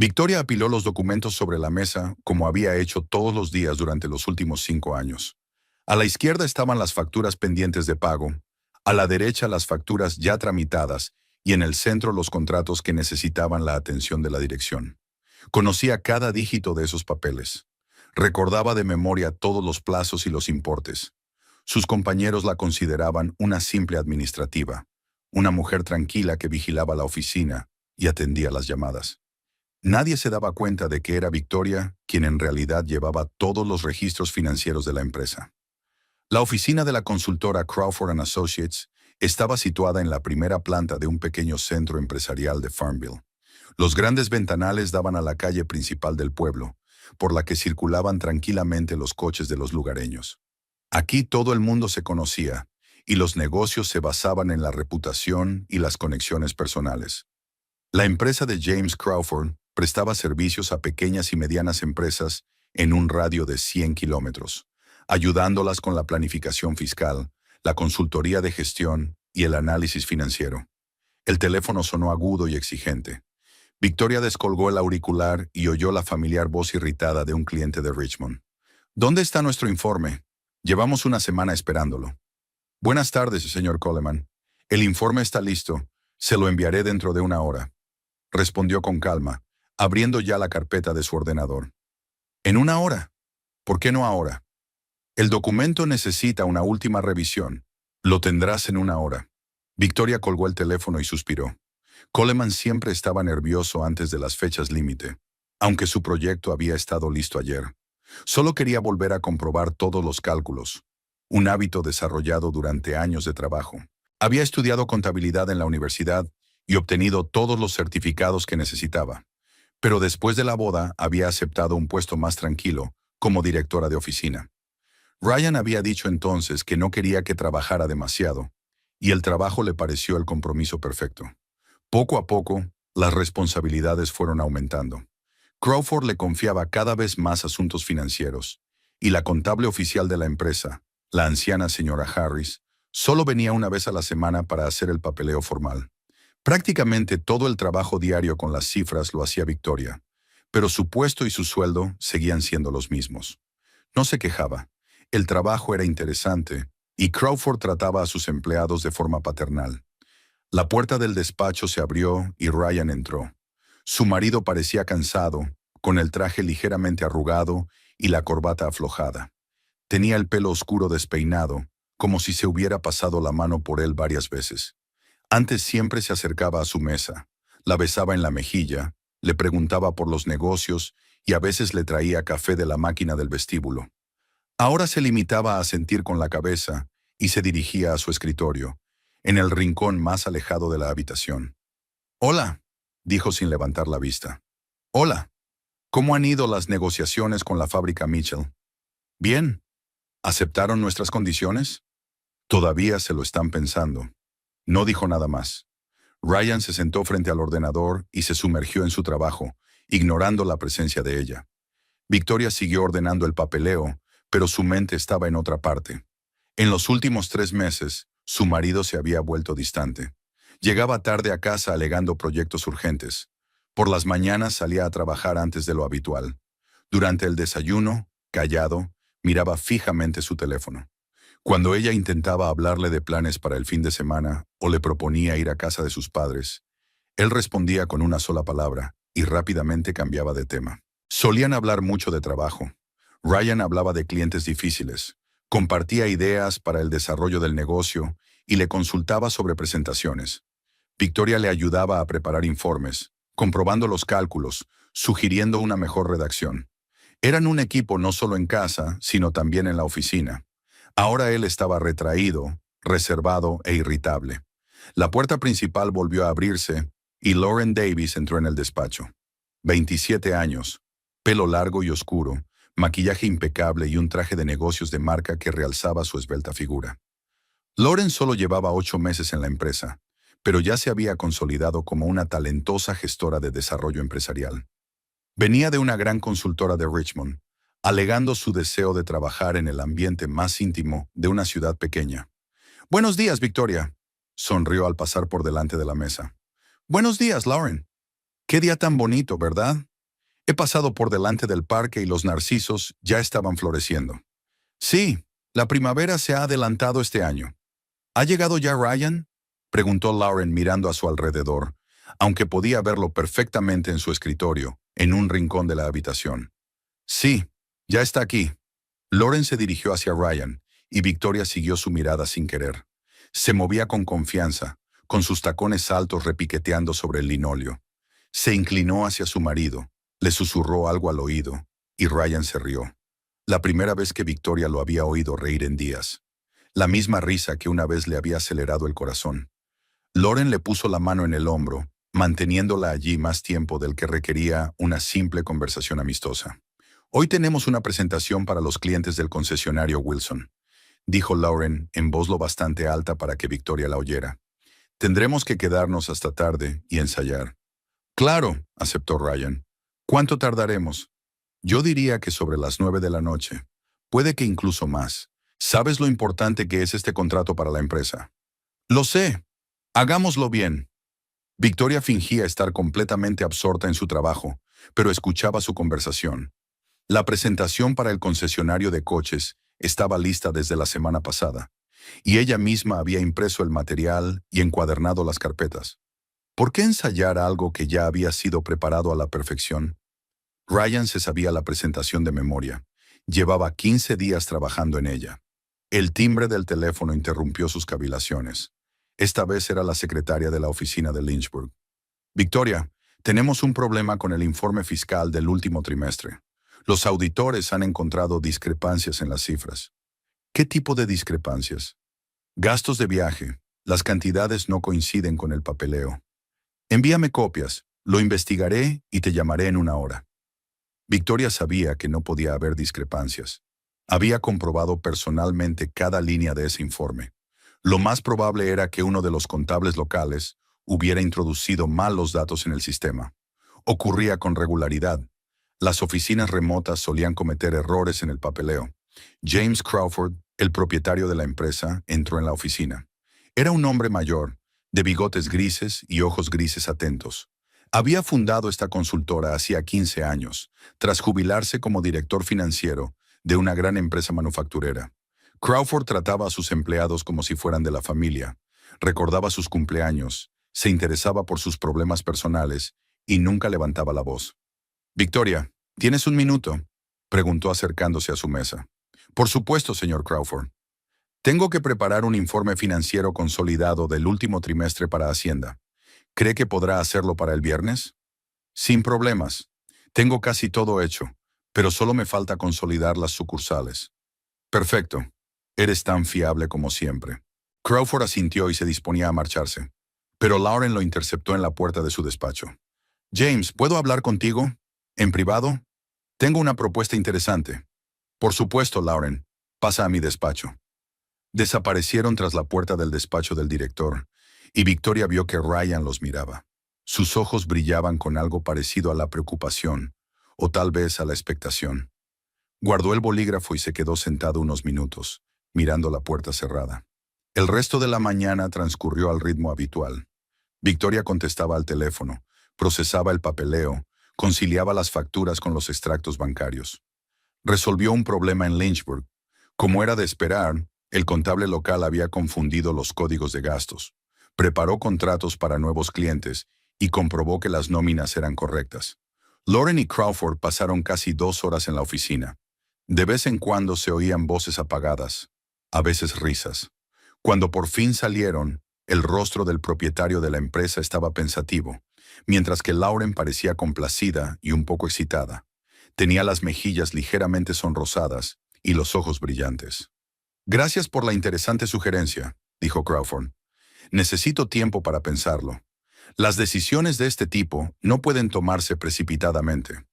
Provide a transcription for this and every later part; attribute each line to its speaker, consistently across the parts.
Speaker 1: Victoria apiló los documentos sobre la mesa como había hecho todos los días durante los últimos 5 años. A la izquierda estaban las facturas pendientes de pago, a la derecha las facturas ya tramitadas y en el centro los contratos que necesitaban la atención de la dirección. Conocía cada dígito de esos papeles. Recordaba de memoria todos los plazos y los importes. Sus compañeros la consideraban una simple administrativa, una mujer tranquila que vigilaba la oficina y atendía las llamadas. Nadie se daba cuenta de que era Victoria quien en realidad llevaba todos los registros financieros de la empresa. La oficina de la consultora Crawford & Associates estaba situada en la primera planta de un pequeño centro empresarial de Farmville. Los grandes ventanales daban a la calle principal del pueblo, por la que circulaban tranquilamente los coches de los lugareños. Aquí todo el mundo se conocía, y los negocios se basaban en la reputación y las conexiones personales. La empresa de James Crawford prestaba servicios a pequeñas y medianas empresas en un radio de 100 kilómetros, ayudándolas con la planificación fiscal, la consultoría de gestión y el análisis financiero. El teléfono sonó agudo y exigente. Victoria descolgó el auricular y oyó la familiar voz irritada de un cliente de Richmond. ¿Dónde está nuestro informe? Llevamos una semana esperándolo. Buenas tardes, señor Coleman. El informe está listo. Se lo enviaré dentro de una hora. Respondió con calma, abriendo ya la carpeta de su ordenador. ¿En una hora? ¿Por qué no ahora? El documento necesita una última revisión. Lo tendrás en una hora. Victoria colgó el teléfono y suspiró. Coleman siempre estaba nervioso antes de las fechas límite, aunque su proyecto había estado listo ayer. Solo quería volver a comprobar todos los cálculos, un hábito desarrollado durante años de trabajo. Había estudiado contabilidad en la universidad y obtenido todos los certificados que necesitaba. Pero después de la boda había aceptado un puesto más tranquilo, como directora de oficina. Ryan había dicho entonces que no quería que trabajara demasiado, y el trabajo le pareció el compromiso perfecto. Poco a poco, las responsabilidades fueron aumentando. Crawford le confiaba cada vez más asuntos financieros, y la contable oficial de la empresa, la anciana señora Harris, solo venía una vez a la semana para hacer el papeleo formal. Prácticamente todo el trabajo diario con las cifras lo hacía Victoria, pero su puesto y su sueldo seguían siendo los mismos. No se quejaba. El trabajo era interesante, y Crawford trataba a sus empleados de forma paternal. La puerta del despacho se abrió y Ryan entró. Su marido parecía cansado, con el traje ligeramente arrugado y la corbata aflojada. Tenía el pelo oscuro despeinado, como si se hubiera pasado la mano por él varias veces. Antes siempre se acercaba a su mesa, la besaba en la mejilla, le preguntaba por los negocios y a veces le traía café de la máquina del vestíbulo. Ahora se limitaba a asentir con la cabeza y se dirigía a su escritorio, en el rincón más alejado de la habitación. «Hola», dijo sin levantar la vista. «Hola. ¿Cómo han ido las negociaciones con la fábrica Mitchell?» «Bien. ¿Aceptaron nuestras condiciones?» «Todavía se lo están pensando». No dijo nada más. Ryan se sentó frente al ordenador y se sumergió en su trabajo, ignorando la presencia de ella. Victoria siguió ordenando el papeleo, pero su mente estaba en otra parte. En los últimos 3 meses, su marido se había vuelto distante. Llegaba tarde a casa alegando proyectos urgentes. Por las mañanas salía a trabajar antes de lo habitual. Durante el desayuno, callado, miraba fijamente su teléfono. Cuando ella intentaba hablarle de planes para el fin de semana o le proponía ir a casa de sus padres, él respondía con una sola palabra y rápidamente cambiaba de tema. Solían hablar mucho de trabajo. Ryan hablaba de clientes difíciles, compartía ideas para el desarrollo del negocio y le consultaba sobre presentaciones. Victoria le ayudaba a preparar informes, comprobando los cálculos, sugiriendo una mejor redacción. Eran un equipo no solo en casa, sino también en la oficina. Ahora él estaba retraído, reservado e irritable. La puerta principal volvió a abrirse y Lauren Davis entró en el despacho. 27 años, pelo largo y oscuro, maquillaje impecable y un traje de negocios de marca que realzaba su esbelta figura. Lauren solo llevaba 8 meses en la empresa, pero ya se había consolidado como una talentosa gestora de desarrollo empresarial. Venía de una gran consultora de Richmond, alegando su deseo de trabajar en el ambiente más íntimo de una ciudad pequeña. «Buenos días, Victoria», sonrió al pasar por delante de la mesa. «Buenos días, Lauren. Qué día tan bonito, ¿verdad?», He pasado por delante del parque y los narcisos ya estaban floreciendo. Sí, la primavera se ha adelantado este año. ¿Ha llegado ya Ryan? Preguntó Lauren mirando a su alrededor, aunque podía verlo perfectamente en su escritorio, en un rincón de la habitación. Sí, ya está aquí. Lauren se dirigió hacia Ryan, y Victoria siguió su mirada sin querer. Se movía con confianza, con sus tacones altos repiqueteando sobre el linóleo. Se inclinó hacia su marido, le susurró algo al oído, y Ryan se rió. La primera vez que Victoria lo había oído reír en días. La misma risa que una vez le había acelerado el corazón. Lauren le puso la mano en el hombro, manteniéndola allí más tiempo del que requería una simple conversación amistosa. Hoy tenemos una presentación para los clientes del concesionario Wilson, dijo Lauren en voz lo bastante alta para que Victoria la oyera. Tendremos que quedarnos hasta tarde y ensayar. Claro, aceptó Ryan. ¿Cuánto tardaremos? Yo diría que sobre las 9 de la noche. Puede que incluso más. ¿Sabes lo importante que es este contrato para la empresa? Lo sé. Hagámoslo bien. Victoria fingía estar completamente absorta en su trabajo, pero escuchaba su conversación. La presentación para el concesionario de coches estaba lista desde la semana pasada, y ella misma había impreso el material y encuadernado las carpetas. ¿Por qué ensayar algo que ya había sido preparado a la perfección? Ryan se sabía la presentación de memoria. Llevaba 15 días trabajando en ella. El timbre del teléfono interrumpió sus cavilaciones. Esta vez era la secretaria de la oficina de Lynchburg. Victoria, tenemos un problema con el informe fiscal del último trimestre. Los auditores han encontrado discrepancias en las cifras. ¿Qué tipo de discrepancias? Gastos de viaje. Las cantidades no coinciden con el papeleo. Envíame copias, lo investigaré y te llamaré en una hora. Victoria sabía que no podía haber discrepancias. Había comprobado personalmente cada línea de ese informe. Lo más probable era que uno de los contables locales hubiera introducido mal los datos en el sistema. Ocurría con regularidad. Las oficinas remotas solían cometer errores en el papeleo. James Crawford, el propietario de la empresa, entró en la oficina. Era un hombre mayor, de bigotes grises y ojos grises atentos. Había fundado esta consultora hacía 15 años, tras jubilarse como director financiero de una gran empresa manufacturera. Crawford trataba a sus empleados como si fueran de la familia, recordaba sus cumpleaños, se interesaba por sus problemas personales y nunca levantaba la voz. «Victoria, ¿tienes un minuto?», preguntó acercándose a su mesa. «Por supuesto, señor Crawford. Tengo que preparar un informe financiero consolidado del último trimestre para Hacienda. ¿Cree que podrá hacerlo para el viernes?» «Sin problemas. Tengo casi todo hecho, pero solo me falta consolidar las sucursales». «Perfecto. Eres tan fiable como siempre». Crawford asintió y se disponía a marcharse, pero Lauren lo interceptó en la puerta de su despacho. «James, ¿puedo hablar contigo? ¿En privado? Tengo una propuesta interesante». «Por supuesto, Lauren. Pasa a mi despacho». Desaparecieron tras la puerta del despacho del director, y Victoria vio que Ryan los miraba. Sus ojos brillaban con algo parecido a la preocupación, o tal vez a la expectación. Guardó el bolígrafo y se quedó sentado unos minutos, mirando la puerta cerrada. El resto de la mañana transcurrió al ritmo habitual. Victoria contestaba al teléfono, procesaba el papeleo, conciliaba las facturas con los extractos bancarios. Resolvió un problema en Lynchburg. Como era de esperar, el contable local había confundido los códigos de gastos. Preparó contratos para nuevos clientes y comprobó que las nóminas eran correctas. Lauren y Crawford pasaron casi 2 horas en la oficina. De vez en cuando se oían voces apagadas, a veces risas. Cuando por fin salieron, el rostro del propietario de la empresa estaba pensativo, mientras que Lauren parecía complacida y un poco excitada. Tenía las mejillas ligeramente sonrosadas y los ojos brillantes. «Gracias por la interesante sugerencia», dijo Crawford. «Necesito tiempo para pensarlo. Las decisiones de este tipo no pueden tomarse precipitadamente».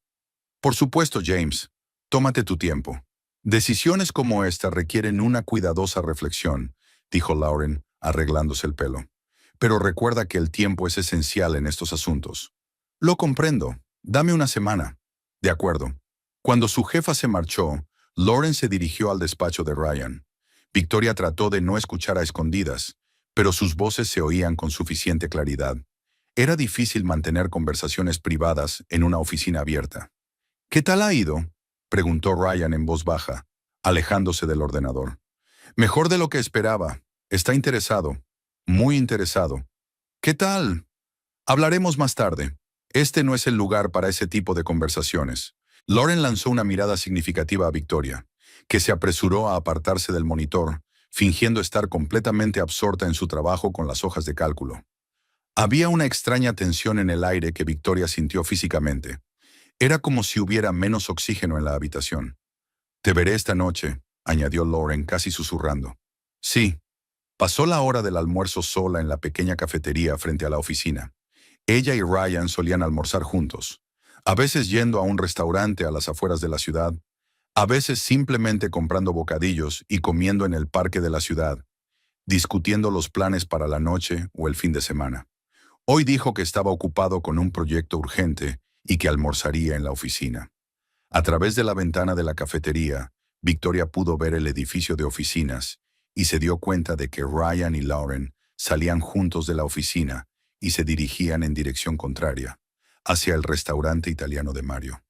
Speaker 1: «Por supuesto, James. Tómate tu tiempo. Decisiones como esta requieren una cuidadosa reflexión», dijo Lauren, arreglándose el pelo. «Pero recuerda que el tiempo es esencial en estos asuntos». «Lo comprendo. Dame una semana». «De acuerdo». Cuando su jefa se marchó, Lauren se dirigió al despacho de Ryan. Victoria trató de no escuchar a escondidas, pero sus voces se oían con suficiente claridad. Era difícil mantener conversaciones privadas en una oficina abierta. ¿Qué tal ha ido?, preguntó Ryan en voz baja, alejándose del ordenador. Mejor de lo que esperaba. Está interesado. Muy interesado. ¿Qué tal? Hablaremos más tarde. Este no es el lugar para ese tipo de conversaciones. Lauren lanzó una mirada significativa a Victoria, que se apresuró a apartarse del monitor, fingiendo estar completamente absorta en su trabajo con las hojas de cálculo. Había una extraña tensión en el aire que Victoria sintió físicamente. Era como si hubiera menos oxígeno en la habitación. «Te veré esta noche», añadió Lauren casi susurrando. Sí. Pasó la hora del almuerzo sola en la pequeña cafetería frente a la oficina. Ella y Ryan solían almorzar juntos, a veces yendo a un restaurante a las afueras de la ciudad, a veces simplemente comprando bocadillos y comiendo en el parque de la ciudad, discutiendo los planes para la noche o el fin de semana. Hoy dijo que estaba ocupado con un proyecto urgente y que almorzaría en la oficina. A través de la ventana de la cafetería, Victoria pudo ver el edificio de oficinas y se dio cuenta de que Ryan y Lauren salían juntos de la oficina y se dirigían en dirección contraria, hacia el restaurante italiano de Mario.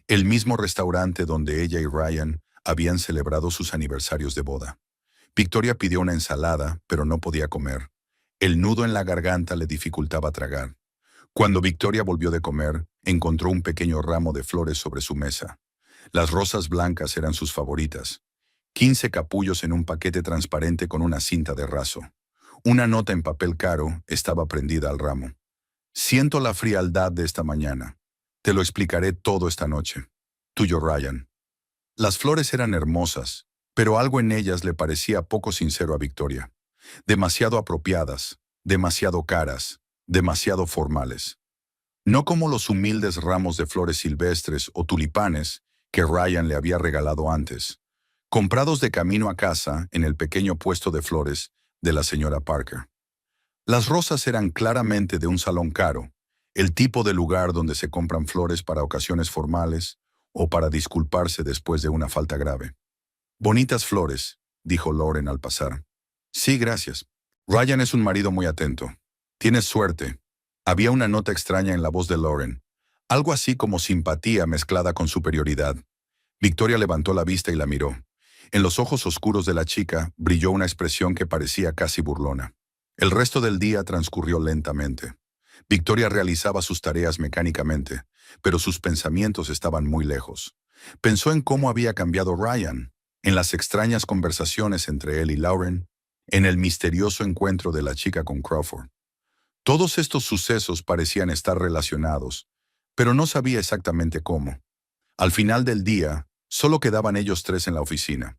Speaker 1: El mismo restaurante donde ella y Ryan habían celebrado sus aniversarios de boda. Victoria pidió una ensalada, pero no podía comer. El nudo en la garganta le dificultaba tragar. Cuando Victoria volvió de comer, encontró un pequeño ramo de flores sobre su mesa. Las rosas blancas eran sus favoritas. 15 capullos en un paquete transparente con una cinta de raso. Una nota en papel caro estaba prendida al ramo. Siento la frialdad de esta mañana. Te lo explicaré todo esta noche. Tuyo, Ryan. Las flores eran hermosas, pero algo en ellas le parecía poco sincero a Victoria. Demasiado apropiadas, demasiado caras, demasiado formales. No como los humildes ramos de flores silvestres o tulipanes que Ryan le había regalado antes, comprados de camino a casa en el pequeño puesto de flores de la señora Parker. Las rosas eran claramente de un salón caro, el tipo de lugar donde se compran flores para ocasiones formales o para disculparse después de una falta grave. Bonitas flores, dijo Lauren al pasar. Sí, gracias. Ryan es un marido muy atento. Tienes suerte. Había una nota extraña en la voz de Lauren, algo así como simpatía mezclada con superioridad. Victoria levantó la vista y la miró. En los ojos oscuros de la chica brilló una expresión que parecía casi burlona. El resto del día transcurrió lentamente. Victoria realizaba sus tareas mecánicamente, pero sus pensamientos estaban muy lejos. Pensó en cómo había cambiado Ryan, en las extrañas conversaciones entre él y Lauren, en el misterioso encuentro de la chica con Crawford. Todos estos sucesos parecían estar relacionados, pero no sabía exactamente cómo. Al final del día, solo quedaban ellos tres en la oficina.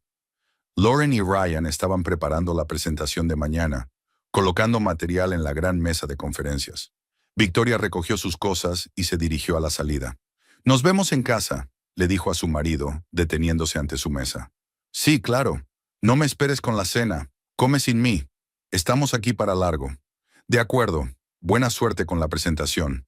Speaker 1: Lauren y Ryan estaban preparando la presentación de mañana, colocando material en la gran mesa de conferencias. Victoria recogió sus cosas y se dirigió a la salida. «Nos vemos en casa», le dijo a su marido, deteniéndose ante su mesa. «Sí, claro. No me esperes con la cena. Come sin mí. Estamos aquí para largo». «De acuerdo. Buena suerte con la presentación».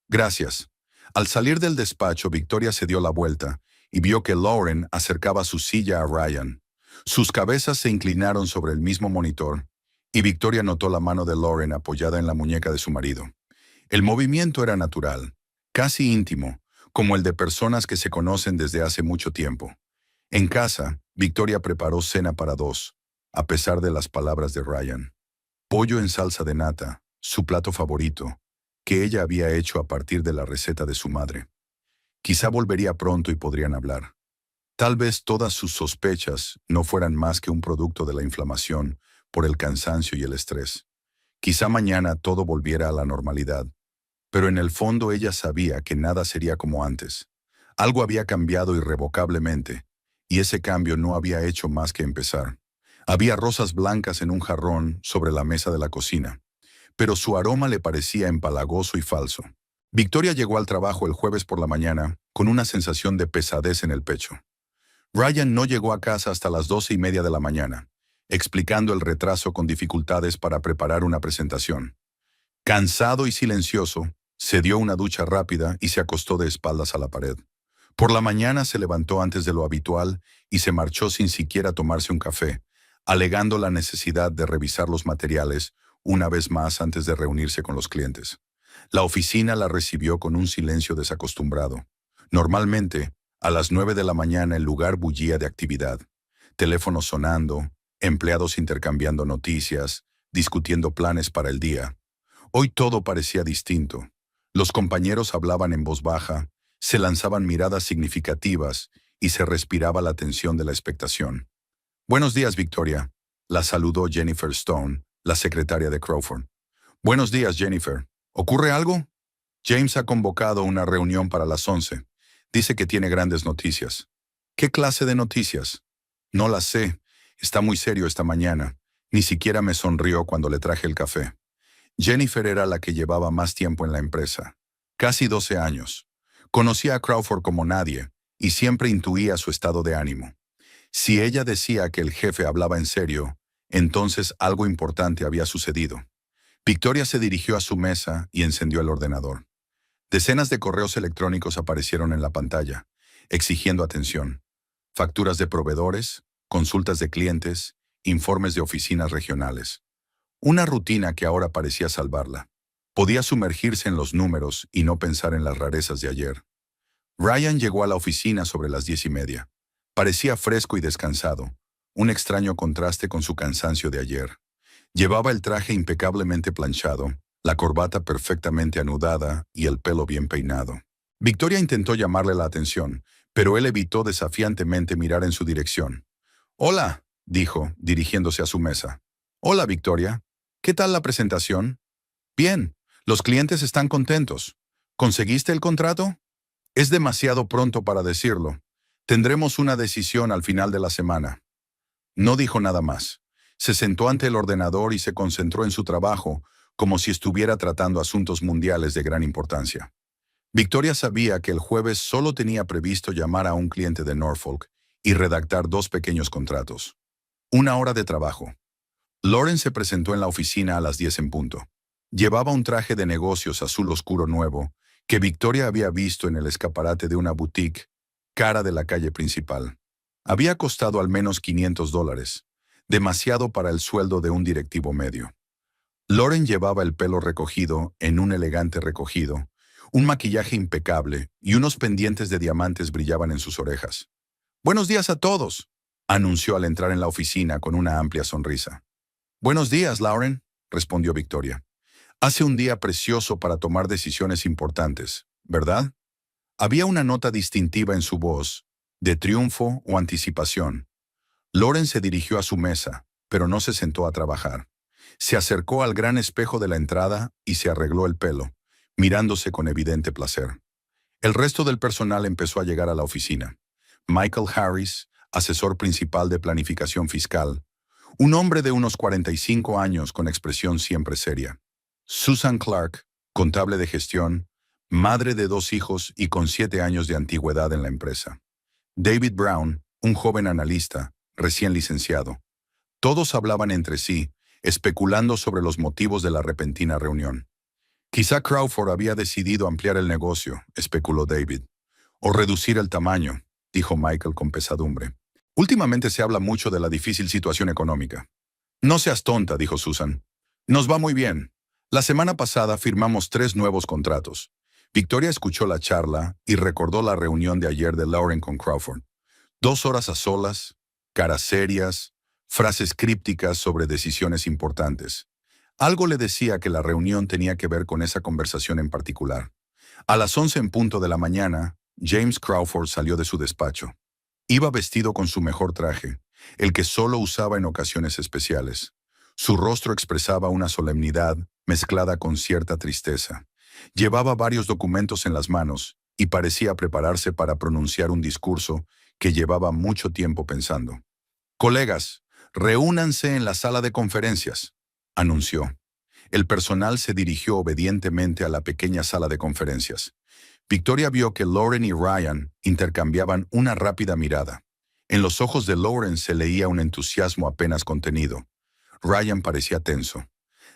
Speaker 1: «Gracias». Al salir del despacho, Victoria se dio la vuelta y vio que Lauren acercaba su silla a Ryan. Sus cabezas se inclinaron sobre el mismo monitor, y Victoria notó la mano de Lauren apoyada en la muñeca de su marido. El movimiento era natural, casi íntimo, como el de personas que se conocen desde hace mucho tiempo. En casa, Victoria preparó cena para dos, a pesar de las palabras de Ryan. Pollo en salsa de nata, su plato favorito, que ella había hecho a partir de la receta de su madre. Quizá volvería pronto y podrían hablar. Tal vez todas sus sospechas no fueran más que un producto de la inflamación por el cansancio y el estrés. Quizá mañana todo volviera a la normalidad, pero en el fondo ella sabía que nada sería como antes. Algo había cambiado irrevocablemente, y ese cambio no había hecho más que empezar. Había rosas blancas en un jarrón sobre la mesa de la cocina, pero su aroma le parecía empalagoso y falso. Victoria llegó al trabajo el jueves por la mañana con una sensación de pesadez en el pecho. Ryan no llegó a casa hasta las 12:30 de la mañana, explicando el retraso con dificultades para preparar una presentación. Cansado y silencioso, se dio una ducha rápida y se acostó de espaldas a la pared. Por la mañana se levantó antes de lo habitual y se marchó sin siquiera tomarse un café, alegando la necesidad de revisar los materiales una vez más antes de reunirse con los clientes. La oficina la recibió con un silencio desacostumbrado. Normalmente, A las 9 de la mañana el lugar bullía de actividad. Teléfonos sonando, empleados intercambiando noticias, discutiendo planes para el día. Hoy todo parecía distinto. Los compañeros hablaban en voz baja, se lanzaban miradas significativas y se respiraba la tensión de la expectación. «Buenos días, Victoria», la saludó Jennifer Stone, la secretaria de Crawford. «Buenos días, Jennifer. ¿Ocurre algo?» «James ha convocado una reunión para las 11. Dice que tiene grandes noticias». «¿Qué clase de noticias?» «No las sé. Está muy serio esta mañana. Ni siquiera me sonrió cuando le traje el café». Jennifer era la que llevaba más tiempo en la empresa. Casi 12 años. Conocía a Crawford como nadie y siempre intuía su estado de ánimo. Si ella decía que el jefe hablaba en serio, entonces algo importante había sucedido. Victoria se dirigió a su mesa y encendió el ordenador. Decenas de correos electrónicos aparecieron en la pantalla, exigiendo atención. Facturas de proveedores, consultas de clientes, informes de oficinas regionales. Una rutina que ahora parecía salvarla. Podía sumergirse en los números y no pensar en las rarezas de ayer. Ryan llegó a la oficina sobre las 10:30. Parecía fresco y descansado, un extraño contraste con su cansancio de ayer. Llevaba el traje impecablemente planchado, la corbata perfectamente anudada y el pelo bien peinado. Victoria intentó llamarle la atención, pero él evitó desafiantemente mirar en su dirección. «Hola», dijo, dirigiéndose a su mesa. «Hola, Victoria. ¿Qué tal la presentación?» «Bien, los clientes están contentos. ¿Conseguiste el contrato?» «Es demasiado pronto para decirlo. Tendremos una decisión al final de la semana». No dijo nada más. Se sentó ante el ordenador y se concentró en su trabajo, como si estuviera tratando asuntos mundiales de gran importancia. Victoria sabía que el jueves solo tenía previsto llamar a un cliente de Norfolk y redactar 2 pequeños contratos. 1 hora de trabajo. Lauren se presentó en la oficina a las 10 en punto. Llevaba un traje de negocios azul oscuro nuevo, que Victoria había visto en el escaparate de una boutique, cara de la calle principal. Había costado al menos $500, demasiado para el sueldo de un directivo medio. Lauren llevaba el pelo recogido en un elegante recogido, un maquillaje impecable y unos pendientes de diamantes brillaban en sus orejas. «Buenos días a todos», anunció al entrar en la oficina con una amplia sonrisa. «Buenos días, Lauren», respondió Victoria. «Hace un día precioso para tomar decisiones importantes, ¿verdad?» Había una nota distintiva en su voz, de triunfo o anticipación. Lauren se dirigió a su mesa, pero no se sentó a trabajar. Se acercó al gran espejo de la entrada y se arregló el pelo, mirándose con evidente placer. El resto del personal empezó a llegar a la oficina. Michael Harris, asesor principal de planificación fiscal, un hombre de unos 45 años con expresión siempre seria. Susan Clark, contable de gestión, madre de 2 hijos y con 7 años de antigüedad en la empresa. David Brown, un joven analista, recién licenciado. Todos hablaban entre sí, especulando sobre los motivos de la repentina reunión. Quizá Crawford había decidido ampliar el negocio, especuló David. O reducir el tamaño, dijo Michael con pesadumbre. Últimamente se habla mucho de la difícil situación económica. No seas tonta, dijo Susan. Nos va muy bien. La semana pasada firmamos 3 nuevos contratos. Victoria escuchó la charla y recordó la reunión de ayer de Lauren con Crawford. 2 horas a solas, caras serias, frases crípticas sobre decisiones importantes. Algo le decía que la reunión tenía que ver con esa conversación en particular. A las 11 en punto de la mañana, James Crawford salió de su despacho. Iba vestido con su mejor traje, el que solo usaba en ocasiones especiales. Su rostro expresaba una solemnidad mezclada con cierta tristeza. Llevaba varios documentos en las manos y parecía prepararse para pronunciar un discurso que llevaba mucho tiempo pensando. «Colegas, reúnanse en la sala de conferencias», anunció. El personal se dirigió obedientemente a la pequeña sala de conferencias. Victoria vio que Lauren y Ryan intercambiaban una rápida mirada. En los ojos de Lauren se leía un entusiasmo apenas contenido. Ryan parecía tenso.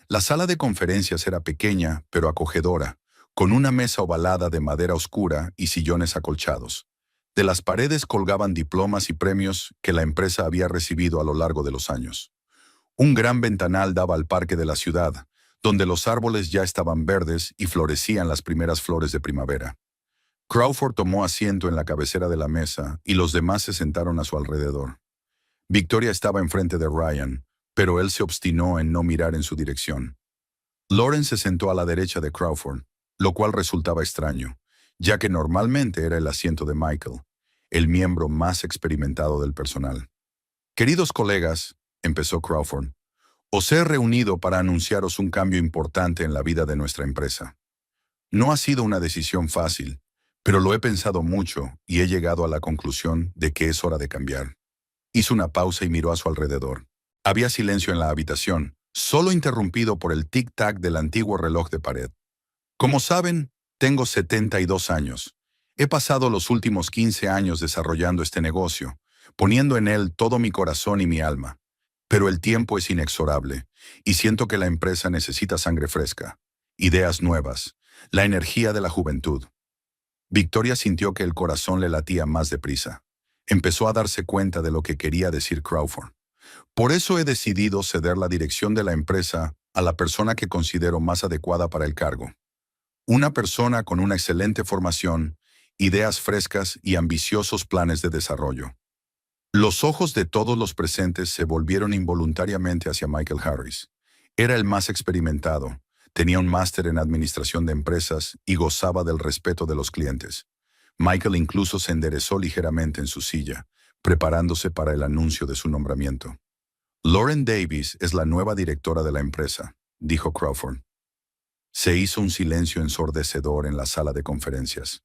Speaker 1: La sala de conferencias era pequeña, pero acogedora, con una mesa ovalada de madera oscura y sillones acolchados. De las paredes colgaban diplomas y premios que la empresa había recibido a lo largo de los años. Un gran ventanal daba al parque de la ciudad, donde los árboles ya estaban verdes y florecían las primeras flores de primavera. Crawford tomó asiento en la cabecera de la mesa y los demás se sentaron a su alrededor. Victoria estaba enfrente de Ryan, pero él se obstinó en no mirar en su dirección. Lauren se sentó a la derecha de Crawford, lo cual resultaba extraño, ya que normalmente era el asiento de Michael, el miembro más experimentado del personal. Queridos colegas, empezó Crawford, os he reunido para anunciaros un cambio importante en la vida de nuestra empresa. No ha sido una decisión fácil, pero lo he pensado mucho y he llegado a la conclusión de que es hora de cambiar. Hizo una pausa y miró a su alrededor. Había silencio en la habitación, solo interrumpido por el tic-tac del antiguo reloj de pared. Como saben, tengo 72 años. He pasado los últimos 15 años desarrollando este negocio, poniendo en él todo mi corazón y mi alma. Pero el tiempo es inexorable, y siento que la empresa necesita sangre fresca, ideas nuevas, la energía de la juventud. Victoria sintió que el corazón le latía más deprisa. Empezó a darse cuenta de lo que quería decir Crawford. Por eso he decidido ceder la dirección de la empresa a la persona que considero más adecuada para el cargo. Una persona con una excelente formación, ideas frescas y ambiciosos planes de desarrollo. Los ojos de todos los presentes se volvieron involuntariamente hacia Michael Harris. Era el más experimentado, tenía un máster en administración de empresas y gozaba del respeto de los clientes. Michael incluso se enderezó ligeramente en su silla, preparándose para el anuncio de su nombramiento. Lauren Davis es la nueva directora de la empresa, dijo Crawford. Se hizo un silencio ensordecedor en la sala de conferencias.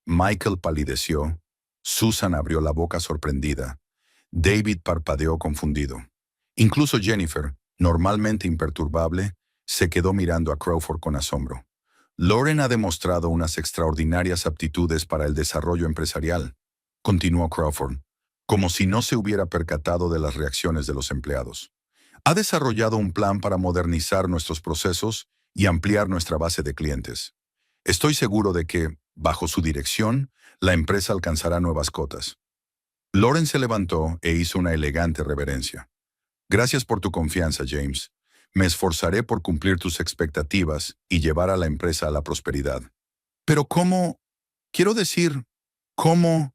Speaker 1: Michael palideció. Susan abrió la boca sorprendida. David parpadeó confundido. Incluso Jennifer, normalmente imperturbable, se quedó mirando a Crawford con asombro. Lauren ha demostrado unas extraordinarias aptitudes para el desarrollo empresarial, continuó Crawford, como si no se hubiera percatado de las reacciones de los empleados. Ha desarrollado un plan para modernizar nuestros procesos y ampliar nuestra base de clientes. Estoy seguro de que, bajo su dirección, la empresa alcanzará nuevas cotas. Lauren se levantó e hizo una elegante reverencia. Gracias por tu confianza, James. Me esforzaré por cumplir tus expectativas y llevar a la empresa a la prosperidad. Pero ¿cómo? Quiero decir, ¿cómo?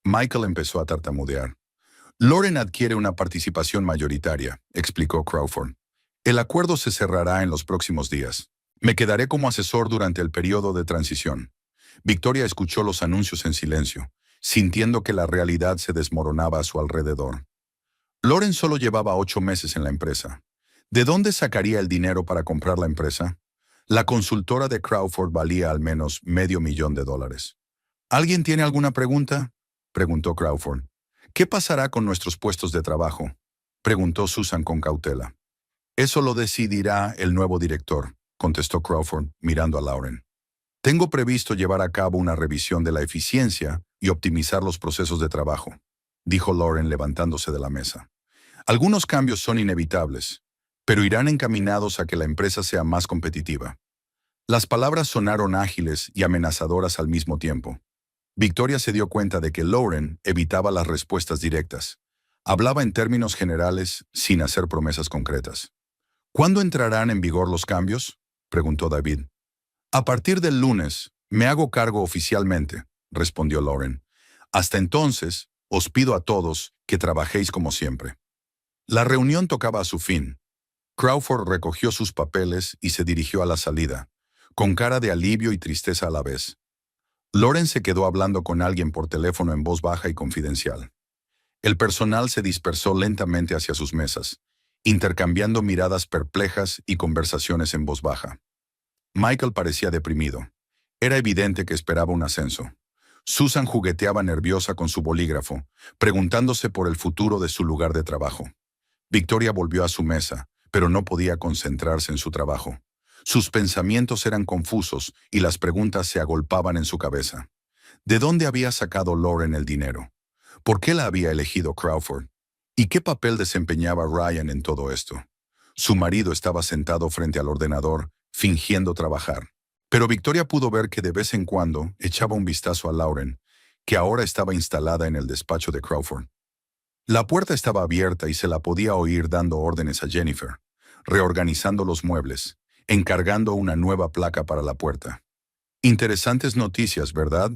Speaker 1: Michael empezó a tartamudear. Lauren adquiere una participación mayoritaria, explicó Crawford. El acuerdo se cerrará en los próximos días. Me quedaré como asesor durante el periodo de transición. Victoria escuchó los anuncios en silencio, sintiendo que la realidad se desmoronaba a su alrededor. Lauren solo llevaba 8 meses en la empresa. ¿De dónde sacaría el dinero para comprar la empresa? La consultora de Crawford valía al menos $500,000. ¿Alguien tiene alguna pregunta?, preguntó Crawford. ¿Qué pasará con nuestros puestos de trabajo?, preguntó Susan con cautela. Eso lo decidirá el nuevo director, contestó Crawford, mirando a Lauren. Tengo previsto llevar a cabo una revisión de la eficiencia y optimizar los procesos de trabajo, dijo Lauren levantándose de la mesa. Algunos cambios son inevitables, pero irán encaminados a que la empresa sea más competitiva. Las palabras sonaron ágiles y amenazadoras al mismo tiempo. Victoria se dio cuenta de que Lauren evitaba las respuestas directas. Hablaba en términos generales sin hacer promesas concretas. ¿Cuándo entrarán en vigor los cambios?, preguntó David. A partir del lunes, me hago cargo oficialmente, respondió Lauren. Hasta entonces, os pido a todos que trabajéis como siempre. La reunión tocaba a su fin. Crawford recogió sus papeles y se dirigió a la salida, con cara de alivio y tristeza a la vez. Lauren se quedó hablando con alguien por teléfono en voz baja y confidencial. El personal se dispersó lentamente hacia sus mesas, intercambiando miradas perplejas y conversaciones en voz baja. Michael parecía deprimido. Era evidente que esperaba un ascenso. Susan jugueteaba nerviosa con su bolígrafo, preguntándose por el futuro de su lugar de trabajo. Victoria volvió a su mesa, pero no podía concentrarse en su trabajo. Sus pensamientos eran confusos y las preguntas se agolpaban en su cabeza. ¿De dónde había sacado Lauren el dinero? ¿Por qué la había elegido Crawford? ¿Y qué papel desempeñaba Ryan en todo esto? Su marido estaba sentado frente al ordenador, fingiendo trabajar. Pero Victoria pudo ver que de vez en cuando echaba un vistazo a Lauren, que ahora estaba instalada en el despacho de Crawford. La puerta estaba abierta y se la podía oír dando órdenes a Jennifer, reorganizando los muebles, encargando una nueva placa para la puerta. Interesantes noticias, ¿verdad?,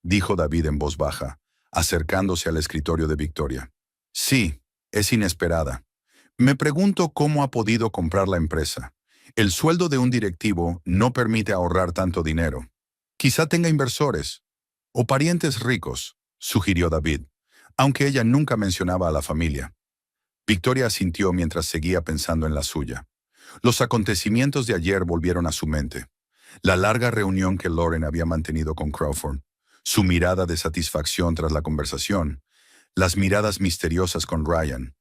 Speaker 1: dijo David en voz baja, acercándose al escritorio de Victoria. Sí, es inesperada. Me pregunto cómo ha podido comprar la empresa. El sueldo de un directivo no permite ahorrar tanto dinero. Quizá tenga inversores o parientes ricos, sugirió David, aunque ella nunca mencionaba a la familia. Victoria asintió mientras seguía pensando en la suya. Los acontecimientos de ayer volvieron a su mente. La larga reunión que Lauren había mantenido con Crawford, su mirada de satisfacción tras la conversación, las miradas misteriosas con Ryan.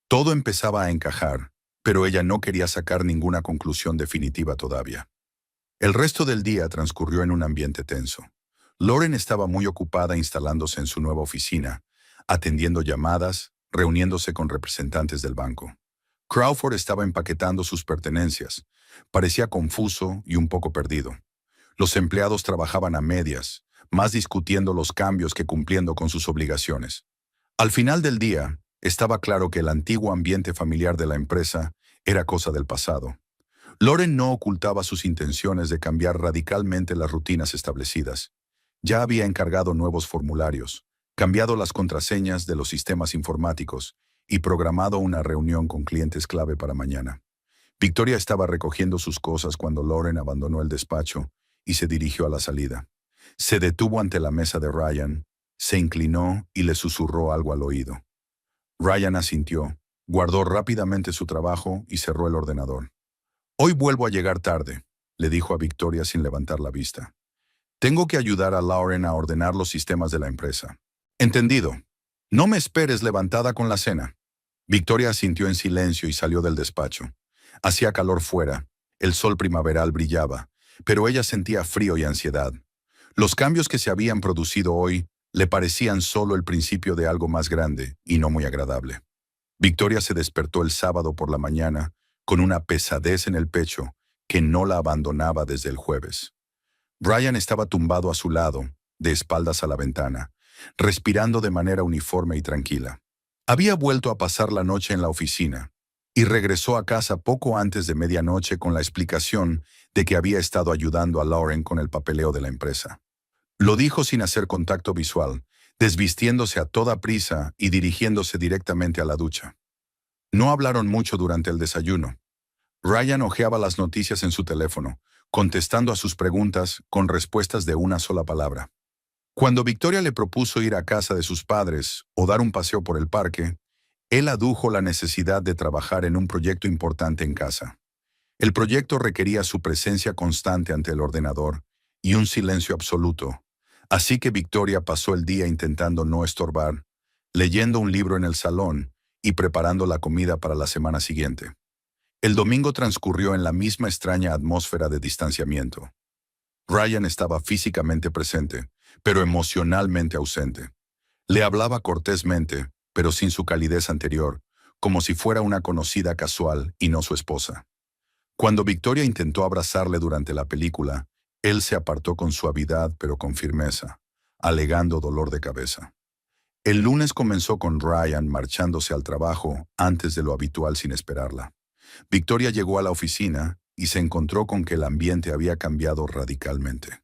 Speaker 1: Todo empezaba a encajar, pero ella no quería sacar ninguna conclusión definitiva todavía. El resto del día transcurrió en un ambiente tenso. Lauren estaba muy ocupada instalándose en su nueva oficina, atendiendo llamadas, reuniéndose con representantes del banco. Crawford estaba empaquetando sus pertenencias. Parecía confuso y un poco perdido. Los empleados trabajaban a medias, más discutiendo los cambios que cumpliendo con sus obligaciones. Al final del día, estaba claro que el antiguo ambiente familiar de la empresa era cosa del pasado. Lauren no ocultaba sus intenciones de cambiar radicalmente las rutinas establecidas. Ya había encargado nuevos formularios, cambiado las contraseñas de los sistemas informáticos y programado una reunión con clientes clave para mañana. Victoria estaba recogiendo sus cosas cuando Lauren abandonó el despacho y se dirigió a la salida. Se detuvo ante la mesa de Ryan, se inclinó y le susurró algo al oído. Ryan asintió, guardó rápidamente su trabajo y cerró el ordenador. Hoy vuelvo a llegar tarde, le dijo a Victoria sin levantar la vista. Tengo que ayudar a Lauren a ordenar los sistemas de la empresa. Entendido. No me esperes levantada con la cena. Victoria asintió en silencio y salió del despacho. Hacía calor fuera, el sol primaveral brillaba, pero ella sentía frío y ansiedad. Los cambios que se habían producido hoy le parecían solo el principio de algo más grande y no muy agradable. Victoria se despertó el sábado por la mañana con una pesadez en el pecho que no la abandonaba desde el jueves. Ryan estaba tumbado a su lado, de espaldas a la ventana, respirando de manera uniforme y tranquila. Había vuelto a pasar la noche en la oficina y regresó a casa poco antes de medianoche con la explicación de que había estado ayudando a Lauren con el papeleo de la empresa. Lo dijo sin hacer contacto visual, desvistiéndose a toda prisa y dirigiéndose directamente a la ducha. No hablaron mucho durante el desayuno. Ryan hojeaba las noticias en su teléfono, contestando a sus preguntas con respuestas de una sola palabra. Cuando Victoria le propuso ir a casa de sus padres o dar un paseo por el parque, él adujo la necesidad de trabajar en un proyecto importante en casa. El proyecto requería su presencia constante ante el ordenador y un silencio absoluto, así que Victoria pasó el día intentando no estorbar, leyendo un libro en el salón y preparando la comida para la semana siguiente. El domingo transcurrió en la misma extraña atmósfera de distanciamiento. Ryan estaba físicamente presente, pero emocionalmente ausente. Le hablaba cortésmente, pero sin su calidez anterior, como si fuera una conocida casual y no su esposa. Cuando Victoria intentó abrazarle durante la película, él se apartó con suavidad pero con firmeza, alegando dolor de cabeza. El lunes comenzó con Ryan marchándose al trabajo antes de lo habitual sin esperarla. Victoria llegó a la oficina y se encontró con que el ambiente había cambiado radicalmente.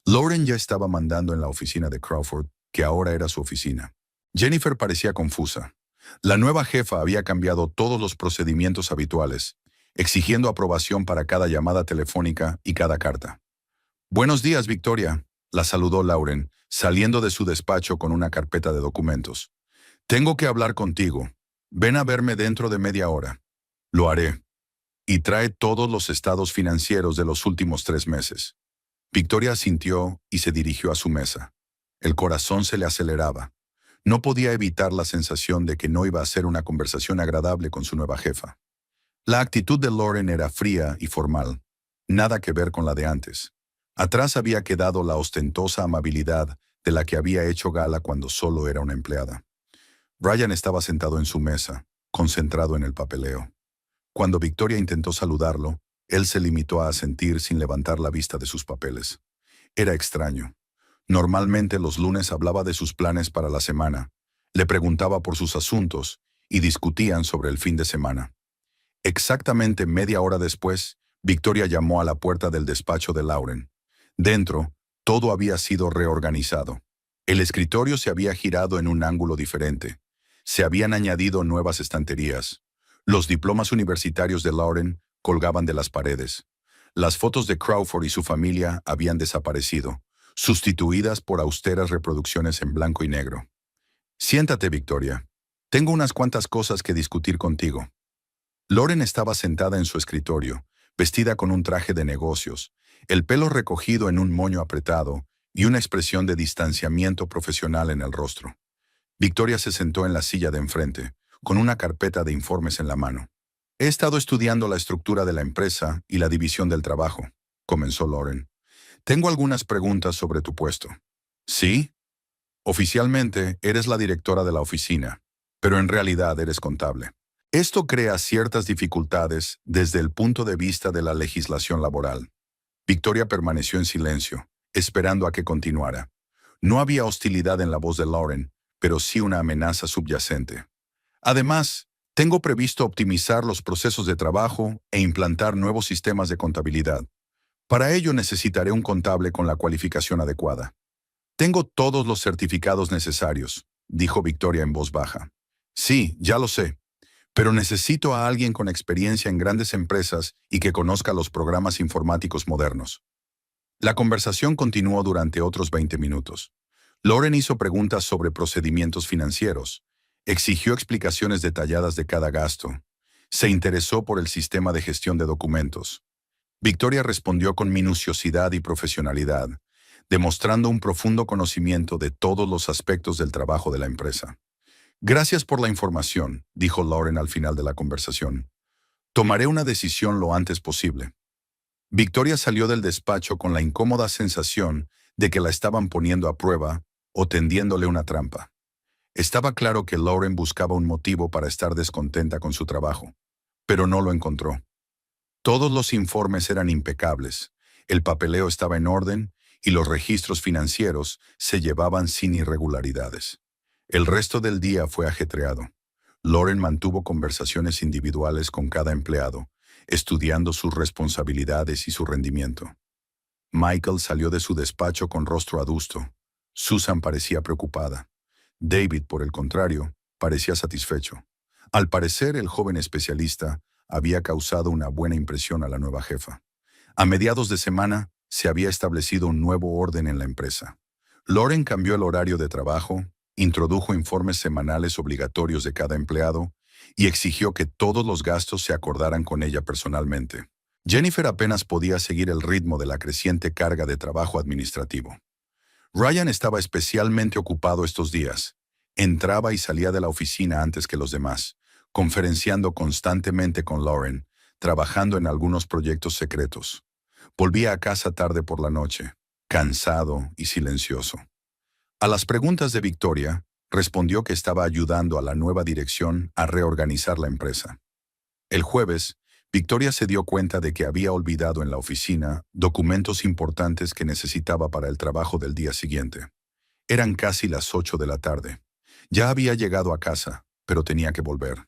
Speaker 1: Lauren ya estaba mandando en la oficina de Crawford, que ahora era su oficina. Jennifer parecía confusa. La nueva jefa había cambiado todos los procedimientos habituales, exigiendo aprobación para cada llamada telefónica y cada carta. «Buenos días, Victoria», la saludó Lauren, saliendo de su despacho con una carpeta de documentos. «Tengo que hablar contigo. Ven a verme dentro de media hora». «Lo haré. Y trae todos los estados financieros de los últimos 3 meses». Victoria asintió y se dirigió a su mesa. El corazón se le aceleraba. No podía evitar la sensación de que no iba a ser una conversación agradable con su nueva jefa. La actitud de Lauren era fría y formal, nada que ver con la de antes. Atrás había quedado la ostentosa amabilidad de la que había hecho gala cuando solo era una empleada. Ryan estaba sentado en su mesa, concentrado en el papeleo. Cuando Victoria intentó saludarlo, él se limitó a asentir sin levantar la vista de sus papeles. Era extraño. Normalmente los lunes hablaba de sus planes para la semana, le preguntaba por sus asuntos y discutían sobre el fin de semana. Exactamente media hora después, Victoria llamó a la puerta del despacho de Lauren. Dentro, Todo había sido reorganizado. El escritorio se había girado en un ángulo diferente. Se habían añadido nuevas estanterías. Los diplomas universitarios de Lauren colgaban de las paredes. Las fotos de Crawford y su familia habían desaparecido, sustituidas por austeras reproducciones en blanco y negro. Siéntate, Victoria. Tengo unas cuantas cosas que discutir contigo. Lauren estaba sentada en su escritorio, vestida con un traje de negocios, el pelo recogido en un moño apretado y una expresión de distanciamiento profesional en el rostro. Victoria se sentó en la silla de enfrente, con una carpeta de informes en la mano. He estado estudiando la estructura de la empresa y la división del trabajo, comenzó Lauren. Tengo algunas preguntas sobre tu puesto. ¿Sí? Oficialmente, eres la directora de la oficina, pero en realidad eres contable. Esto crea ciertas dificultades desde el punto de vista de la legislación laboral. Victoria permaneció en silencio, esperando a que continuara. No había hostilidad en la voz de Lauren, pero sí una amenaza subyacente. Además, tengo previsto optimizar los procesos de trabajo e implantar nuevos sistemas de contabilidad. Para ello necesitaré un contable con la cualificación adecuada. Tengo todos los certificados necesarios, dijo Victoria en voz baja. Sí, ya lo sé, pero necesito a alguien con experiencia en grandes empresas y que conozca los programas informáticos modernos. La conversación continuó durante otros 20 minutos. Lauren hizo preguntas sobre procedimientos financieros, exigió explicaciones detalladas de cada gasto, se interesó por el sistema de gestión de documentos. Victoria respondió con minuciosidad y profesionalidad, demostrando un profundo conocimiento de todos los aspectos del trabajo de la empresa. Gracias por la información, dijo Lauren al final de la conversación. Tomaré una decisión lo antes posible. Victoria salió del despacho con la incómoda sensación de que la estaban poniendo a prueba o tendiéndole una trampa. Estaba claro que Lauren buscaba un motivo para estar descontenta con su trabajo, pero no lo encontró. Todos los informes eran impecables, el papeleo estaba en orden y los registros financieros se llevaban sin irregularidades. El resto del día fue ajetreado. Lauren mantuvo conversaciones individuales con cada empleado, estudiando sus responsabilidades y su rendimiento. Michael salió de su despacho con rostro adusto. Susan parecía preocupada. David, por el contrario, parecía satisfecho. Al parecer, el joven especialista había causado una buena impresión a la nueva jefa. A mediados de semana, se había establecido un nuevo orden en la empresa. Lauren cambió el horario de trabajo, introdujo informes semanales obligatorios de cada empleado y exigió que todos los gastos se acordaran con ella personalmente. Jennifer apenas podía seguir el ritmo de la creciente carga de trabajo administrativo. Ryan estaba especialmente ocupado estos días. Entraba y salía de la oficina antes que los demás, conferenciando constantemente con Lauren, trabajando en algunos proyectos secretos. Volvía a casa tarde por la noche, cansado y silencioso. A las preguntas de Victoria, respondió que estaba ayudando a la nueva dirección a reorganizar la empresa. El jueves, Victoria se dio cuenta de que había olvidado en la oficina documentos importantes que necesitaba para el trabajo del día siguiente. Eran casi las 8 de la tarde. Ya había llegado a casa, pero tenía que volver.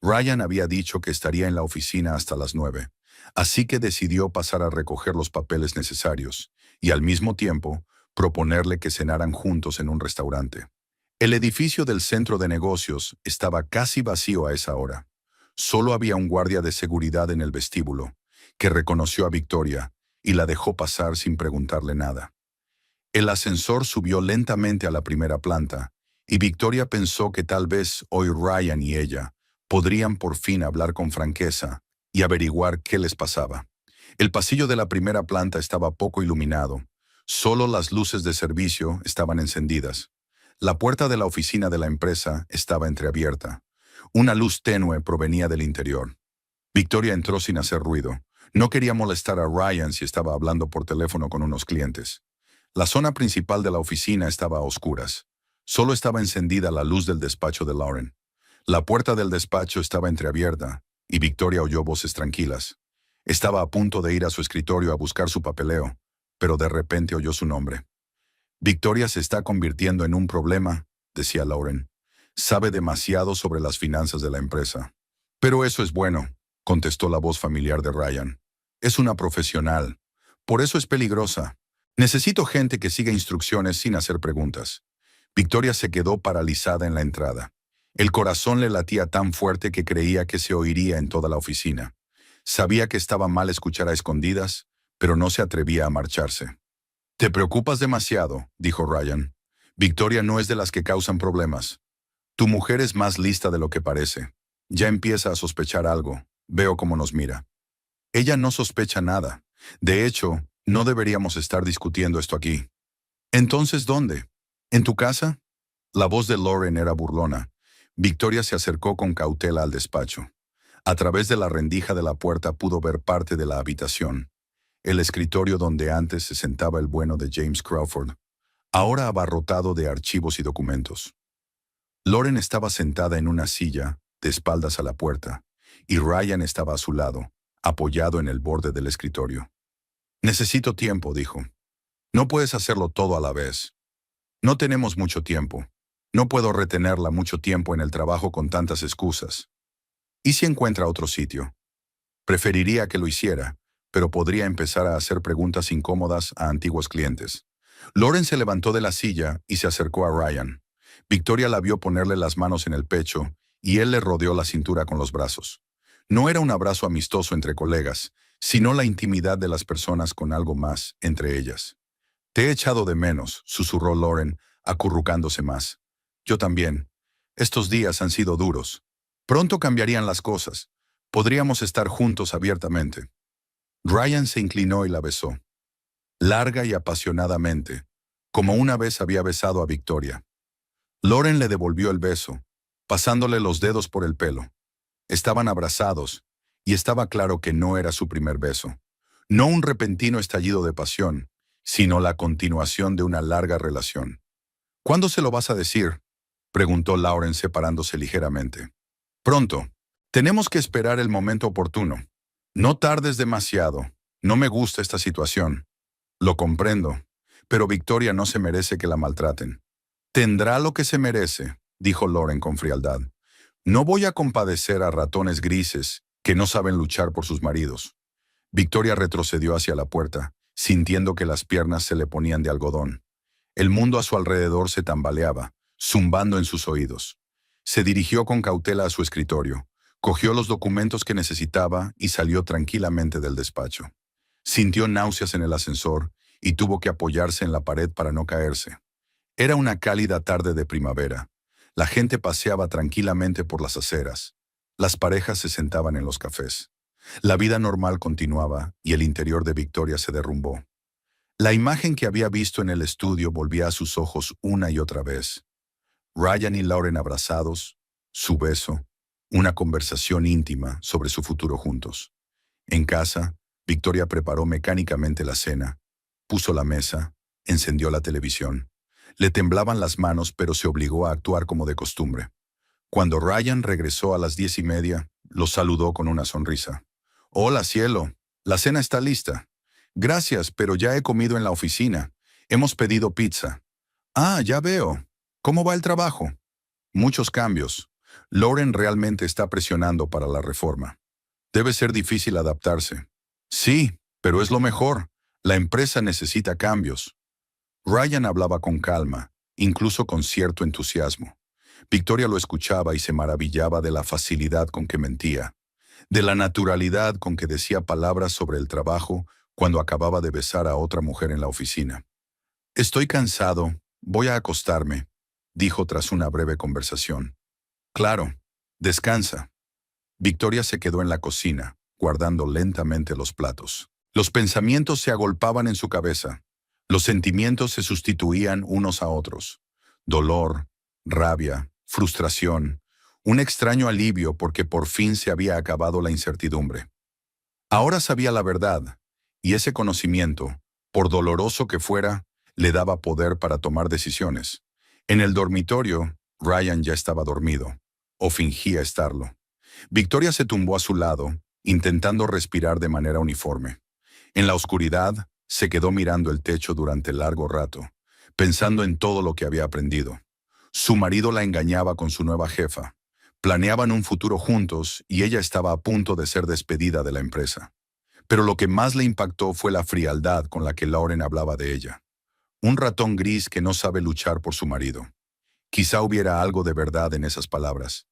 Speaker 1: Ryan había dicho que estaría en la oficina hasta las 9, así que decidió pasar a recoger los papeles necesarios y al mismo tiempo proponerle que cenaran juntos en un restaurante. El edificio del centro de negocios estaba casi vacío a esa hora. Solo había un guardia de seguridad en el vestíbulo, que reconoció a Victoria y la dejó pasar sin preguntarle nada. El ascensor subió lentamente a la primera planta, y Victoria pensó que tal vez hoy Ryan y ella podrían por fin hablar con franqueza y averiguar qué les pasaba. El pasillo de la primera planta estaba poco iluminado, solo las luces de servicio estaban encendidas. La puerta de la oficina de la empresa estaba entreabierta. Una luz tenue provenía del interior. Victoria entró sin hacer ruido. No quería molestar a Ryan si estaba hablando por teléfono con unos clientes. La zona principal de la oficina estaba a oscuras. Solo estaba encendida la luz del despacho de Lauren. La puerta del despacho estaba entreabierta, y Victoria oyó voces tranquilas. Estaba a punto de ir a su escritorio a buscar su papeleo, pero de repente oyó su nombre. Victoria se está convirtiendo en un problema, decía Lauren. Sabe demasiado sobre las finanzas de la empresa. Pero eso es bueno, contestó la voz familiar de Ryan. Es una profesional. Por eso es peligrosa. Necesito gente que siga instrucciones sin hacer preguntas. Victoria se quedó paralizada en la entrada. El corazón le latía tan fuerte que creía que se oiría en toda la oficina. Sabía que estaba mal escuchar a escondidas, pero no se atrevía a marcharse. «Te preocupas demasiado», dijo Ryan. «Victoria no es de las que causan problemas. Tu mujer es más lista de lo que parece. Ya empieza a sospechar algo. Veo cómo nos mira». «Ella no sospecha nada. De hecho, no deberíamos estar discutiendo esto aquí». «¿Entonces dónde? ¿En tu casa?» La voz de Lauren era burlona. Victoria se acercó con cautela al despacho. A través de la rendija de la puerta pudo ver parte de la habitación. El escritorio donde antes se sentaba el bueno de James Crawford, ahora abarrotado de archivos y documentos. Lauren estaba sentada en una silla, de espaldas a la puerta, y Ryan estaba a su lado, apoyado en el borde del escritorio. «Necesito tiempo», dijo. «No puedes hacerlo todo a la vez. No tenemos mucho tiempo. No puedo retenerla mucho tiempo en el trabajo con tantas excusas. ¿Y si encuentra otro sitio?» Preferiría que lo hiciera, pero podría empezar a hacer preguntas incómodas a antiguos clientes. Lauren se levantó de la silla y se acercó a Ryan. Victoria la vio ponerle las manos en el pecho y él le rodeó la cintura con los brazos. No era un abrazo amistoso entre colegas, sino la intimidad de las personas con algo más entre ellas. «Te he echado de menos», susurró Lauren, acurrucándose más. «Yo también. Estos días han sido duros. Pronto cambiarían las cosas. Podríamos estar juntos abiertamente». Ryan se inclinó y la besó, larga y apasionadamente, como una vez había besado a Victoria. Lauren le devolvió el beso, pasándole los dedos por el pelo. Estaban abrazados, y estaba claro que no era su primer beso. No un repentino estallido de pasión, sino la continuación de una larga relación. «¿Cuándo se lo vas a decir?», preguntó Lauren separándose ligeramente. «Pronto. Tenemos que esperar el momento oportuno. No tardes demasiado. No me gusta esta situación». «Lo comprendo, pero Victoria no se merece que la maltraten». «Tendrá lo que se merece», dijo Lauren con frialdad. «No voy a compadecer a ratones grises que no saben luchar por sus maridos». Victoria retrocedió hacia la puerta, sintiendo que las piernas se le ponían de algodón. El mundo a su alrededor se tambaleaba, zumbando en sus oídos. Se dirigió con cautela a su escritorio, cogió los documentos que necesitaba y salió tranquilamente del despacho. Sintió náuseas en el ascensor y tuvo que apoyarse en la pared para no caerse. Era una cálida tarde de primavera. La gente paseaba tranquilamente por las aceras. Las parejas se sentaban en los cafés. La vida normal continuaba y el interior de Victoria se derrumbó. La imagen que había visto en el estudio volvía a sus ojos una y otra vez. Ryan y Lauren abrazados, su beso, una conversación íntima sobre su futuro juntos. En casa, Victoria preparó mecánicamente la cena, puso la mesa, encendió la televisión. Le temblaban las manos, pero se obligó a actuar como de costumbre. Cuando Ryan regresó a las 10:30, lo saludó con una sonrisa. «Hola, cielo. La cena está lista». «Gracias, pero ya he comido en la oficina. Hemos pedido pizza». «Ah, ya veo. ¿Cómo va el trabajo?» «Muchos cambios. Lauren realmente está presionando para la reforma. Debe ser difícil adaptarse». «Sí, pero es lo mejor. La empresa necesita cambios». Ryan hablaba con calma, incluso con cierto entusiasmo. Victoria lo escuchaba y se maravillaba de la facilidad con que mentía, de la naturalidad con que decía palabras sobre el trabajo cuando acababa de besar a otra mujer en la oficina. «Estoy cansado, voy a acostarme», dijo tras una breve conversación. «Claro, descansa». Victoria se quedó en la cocina, guardando lentamente los platos. Los pensamientos se agolpaban en su cabeza. Los sentimientos se sustituían unos a otros. Dolor, rabia, frustración, un extraño alivio porque por fin se había acabado la incertidumbre. Ahora sabía la verdad, y ese conocimiento, por doloroso que fuera, le daba poder para tomar decisiones. En el dormitorio, Ryan ya estaba dormido, o fingía estarlo. Victoria se tumbó a su lado, intentando respirar de manera uniforme. En la oscuridad, se quedó mirando el techo durante largo rato, pensando en todo lo que había aprendido. Su marido la engañaba con su nueva jefa. Planeaban un futuro juntos y ella estaba a punto de ser despedida de la empresa. Pero lo que más le impactó fue la frialdad con la que Lauren hablaba de ella. Un ratón gris que no sabe luchar por su marido. Quizá hubiera algo de verdad en esas palabras.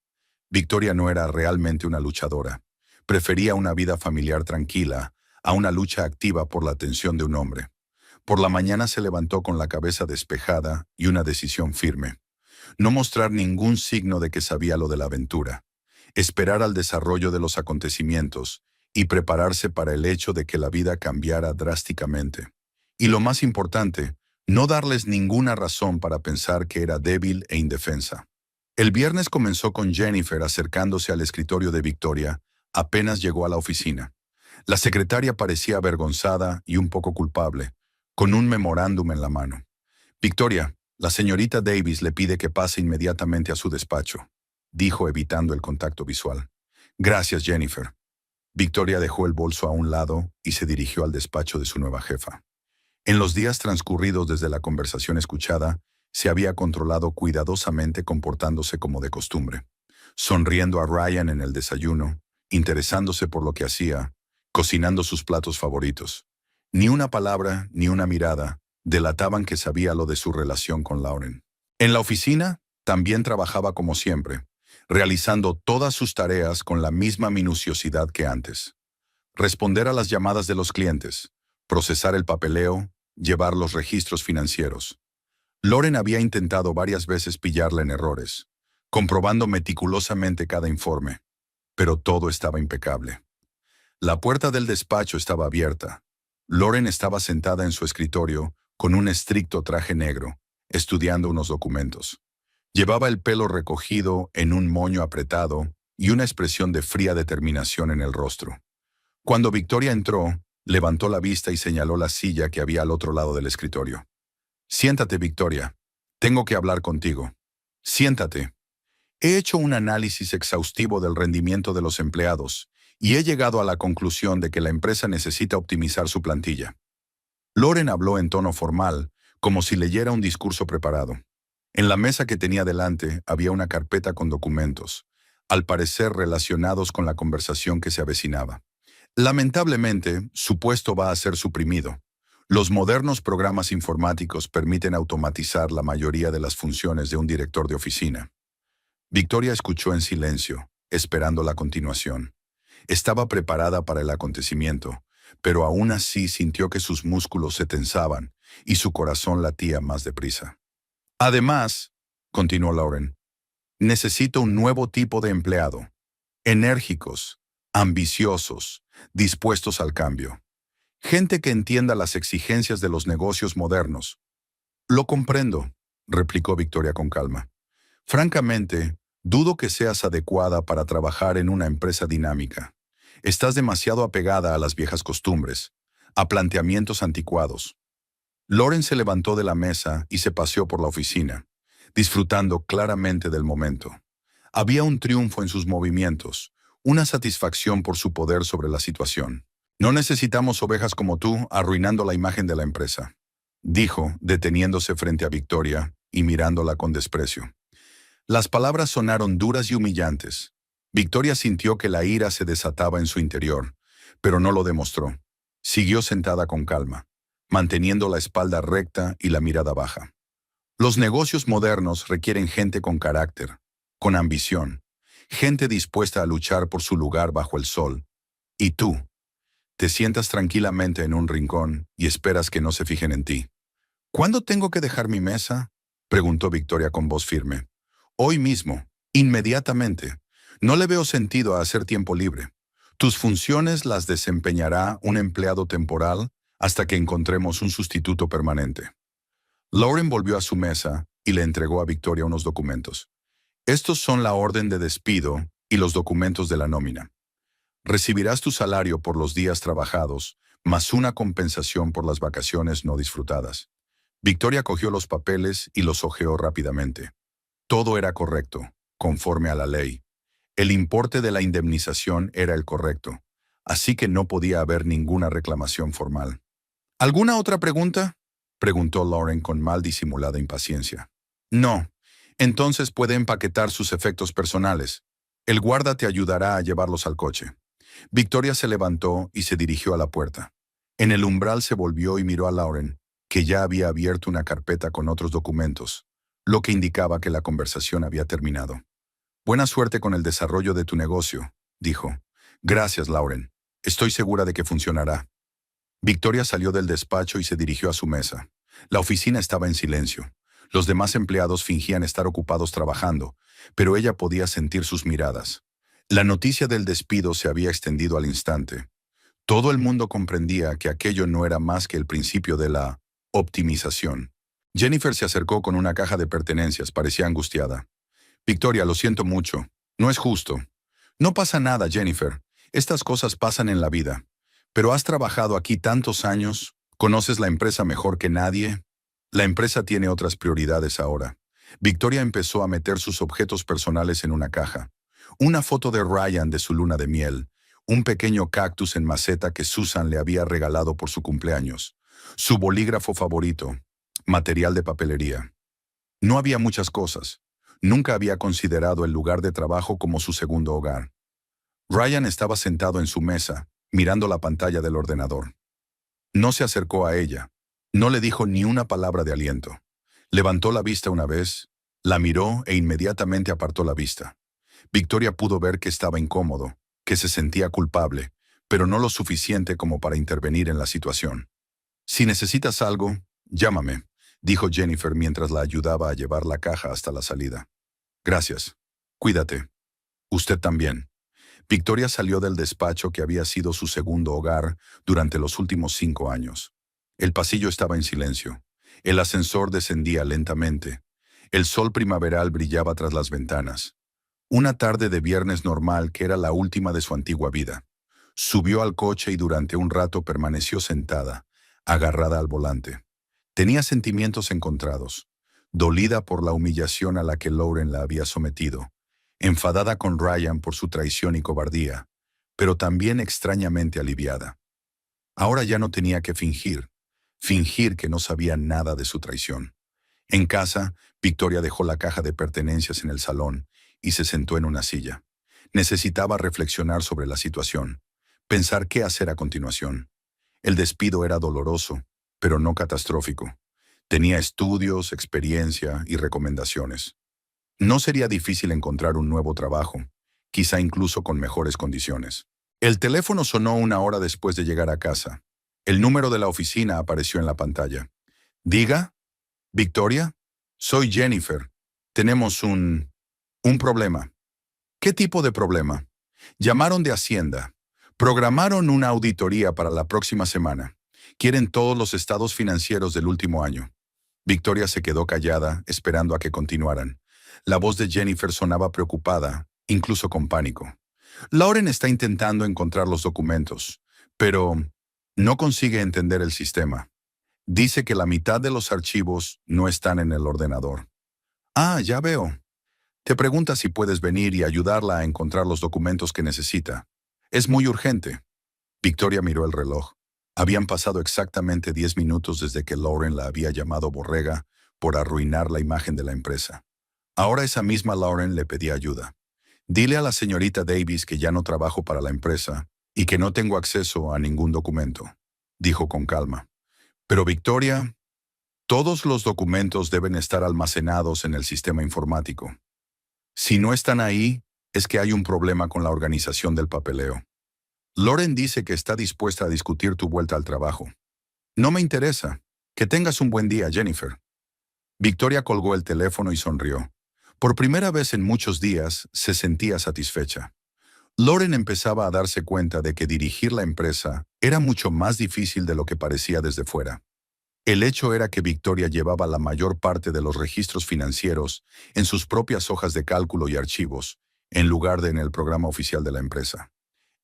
Speaker 1: Victoria no era realmente una luchadora. Prefería una vida familiar tranquila a una lucha activa por la atención de un hombre. Por la mañana se levantó con la cabeza despejada y una decisión firme. No mostrar ningún signo de que sabía lo de la aventura. Esperar al desarrollo de los acontecimientos y prepararse para el hecho de que la vida cambiara drásticamente. Y lo más importante, no darles ninguna razón para pensar que era débil e indefensa. El viernes comenzó con Jennifer acercándose al escritorio de Victoria apenas llegó a la oficina. La secretaria parecía avergonzada y un poco culpable, con un memorándum en la mano. Victoria, la señorita Davis le pide que pase inmediatamente a su despacho, dijo evitando el contacto visual. Gracias, Jennifer. Victoria dejó el bolso a un lado y se dirigió al despacho de su nueva jefa. En los días transcurridos desde la conversación escuchada, se había controlado cuidadosamente comportándose como de costumbre, sonriendo a Ryan en el desayuno, interesándose por lo que hacía, cocinando sus platos favoritos. Ni una palabra ni una mirada delataban que sabía lo de su relación con Lauren. En la oficina, también trabajaba como siempre, realizando todas sus tareas con la misma minuciosidad que antes. Responder a las llamadas de los clientes, procesar el papeleo, llevar los registros financieros. Lauren había intentado varias veces pillarla en errores, comprobando meticulosamente cada informe, pero todo estaba impecable. La puerta del despacho estaba abierta. Lauren estaba sentada en su escritorio con un estricto traje negro, estudiando unos documentos. Llevaba el pelo recogido en un moño apretado y una expresión de fría determinación en el rostro. Cuando Victoria entró, levantó la vista y señaló la silla que había al otro lado del escritorio. Siéntate, Victoria. Tengo que hablar contigo. Siéntate. He hecho un análisis exhaustivo del rendimiento de los empleados y he llegado a la conclusión de que la empresa necesita optimizar su plantilla. Lauren habló en tono formal, como si leyera un discurso preparado. En la mesa que tenía delante había una carpeta con documentos, al parecer relacionados con la conversación que se avecinaba. Lamentablemente, su puesto va a ser suprimido. Los modernos programas informáticos permiten automatizar la mayoría de las funciones de un director de oficina. Victoria escuchó en silencio, esperando la continuación. Estaba preparada para el acontecimiento, pero aún así sintió que sus músculos se tensaban y su corazón latía más deprisa. Además, continuó Lauren, necesito un nuevo tipo de empleado. Enérgicos, ambiciosos, dispuestos al cambio. Gente que entienda las exigencias de los negocios modernos. Lo comprendo, replicó Victoria con calma. Francamente, dudo que seas adecuada para trabajar en una empresa dinámica. Estás demasiado apegada a las viejas costumbres, a planteamientos anticuados. Lauren se levantó de la mesa y se paseó por la oficina, disfrutando claramente del momento. Había un triunfo en sus movimientos, una satisfacción por su poder sobre la situación. No necesitamos ovejas como tú arruinando la imagen de la empresa, dijo, deteniéndose frente a Victoria y mirándola con desprecio. Las palabras sonaron duras y humillantes. Victoria sintió que la ira se desataba en su interior, pero no lo demostró. Siguió sentada con calma, manteniendo la espalda recta y la mirada baja. Los negocios modernos requieren gente con carácter, con ambición, gente dispuesta a luchar por su lugar bajo el sol. Y tú, te sientas tranquilamente en un rincón y esperas que no se fijen en ti. ¿Cuándo tengo que dejar mi mesa?, preguntó Victoria con voz firme. Hoy mismo, inmediatamente. No le veo sentido a hacer tiempo libre. Tus funciones las desempeñará un empleado temporal hasta que encontremos un sustituto permanente. Lauren volvió a su mesa y le entregó a Victoria unos documentos. Estos son la orden de despido y los documentos de la nómina. Recibirás tu salario por los días trabajados, más una compensación por las vacaciones no disfrutadas. Victoria cogió los papeles y los hojeó rápidamente. Todo era correcto, conforme a la ley. El importe de la indemnización era el correcto, así que no podía haber ninguna reclamación formal. ¿Alguna otra pregunta?, preguntó Lauren con mal disimulada impaciencia. No. Entonces puede empaquetar sus efectos personales. El guarda te ayudará a llevarlos al coche. Victoria se levantó y se dirigió a la puerta. En el umbral se volvió y miró a Lauren, que ya había abierto una carpeta con otros documentos, lo que indicaba que la conversación había terminado. Buena suerte con el desarrollo de tu negocio, dijo. Gracias, Lauren. Estoy segura de que funcionará. Victoria salió del despacho y se dirigió a su mesa. La oficina estaba en silencio. Los demás empleados fingían estar ocupados trabajando, pero ella podía sentir sus miradas. La noticia del despido se había extendido al instante. Todo el mundo comprendía que aquello no era más que el principio de la optimización. Jennifer se acercó con una caja de pertenencias, parecía angustiada. Victoria, lo siento mucho. No es justo. No pasa nada, Jennifer. Estas cosas pasan en la vida. Pero has trabajado aquí tantos años, conoces la empresa mejor que nadie. La empresa tiene otras prioridades ahora. Victoria empezó a meter sus objetos personales en una caja. Una foto de Ryan de su luna de miel, un pequeño cactus en maceta que Susan le había regalado por su cumpleaños, su bolígrafo favorito, material de papelería. No había muchas cosas. Nunca había considerado el lugar de trabajo como su segundo hogar. Ryan estaba sentado en su mesa, mirando la pantalla del ordenador. No se acercó a ella. No le dijo ni una palabra de aliento. Levantó la vista una vez, la miró e inmediatamente apartó la vista. Victoria pudo ver que estaba incómodo, que se sentía culpable, pero no lo suficiente como para intervenir en la situación. Si necesitas algo, llámame, dijo Jennifer mientras la ayudaba a llevar la caja hasta la salida. Gracias. Cuídate. Usted también. Victoria salió del despacho que había sido su segundo hogar durante los últimos 5 años. El pasillo estaba en silencio. El ascensor descendía lentamente. El sol primaveral brillaba tras las ventanas. Una tarde de viernes normal que era la última de su antigua vida. Subió al coche y durante un rato permaneció sentada, agarrada al volante. Tenía sentimientos encontrados. Dolida por la humillación a la que Lauren la había sometido. Enfadada con Ryan por su traición y cobardía, pero también extrañamente aliviada. Ahora ya no tenía que fingir que no sabía nada de su traición. En casa, Victoria dejó la caja de pertenencias en el salón y se sentó en una silla. Necesitaba reflexionar sobre la situación, pensar qué hacer a continuación. El despido era doloroso, pero no catastrófico. Tenía estudios, experiencia y recomendaciones. No sería difícil encontrar un nuevo trabajo, quizá incluso con mejores condiciones. El teléfono sonó 1 hora después de llegar a casa. El número de la oficina apareció en la pantalla. Diga, Victoria, soy Jennifer. Tenemos un problema. ¿Qué tipo de problema? Llamaron de Hacienda. Programaron una auditoría para la próxima semana. Quieren todos los estados financieros del último año. Victoria se quedó callada, esperando a que continuaran. La voz de Jennifer sonaba preocupada, incluso con pánico. Lauren está intentando encontrar los documentos, pero no consigue entender el sistema. Dice que la mitad de los archivos no están en el ordenador. Ah, ya veo. Te pregunta si puedes venir y ayudarla a encontrar los documentos que necesita. Es muy urgente. Victoria miró el reloj. Habían pasado exactamente 10 minutos desde que Lauren la había llamado borrega por arruinar la imagen de la empresa. Ahora esa misma Lauren le pedía ayuda. Dile a la señorita Davis que ya no trabajo para la empresa y que no tengo acceso a ningún documento, dijo con calma. Pero Victoria, todos los documentos deben estar almacenados en el sistema informático. Si no están ahí, es que hay un problema con la organización del papeleo. Lauren dice que está dispuesta a discutir tu vuelta al trabajo. No me interesa. Que tengas un buen día, Jennifer. Victoria colgó el teléfono y sonrió. Por primera vez en muchos días, se sentía satisfecha. Lauren empezaba a darse cuenta de que dirigir la empresa era mucho más difícil de lo que parecía desde fuera. El hecho era que Victoria llevaba la mayor parte de los registros financieros en sus propias hojas de cálculo y archivos, en lugar de en el programa oficial de la empresa.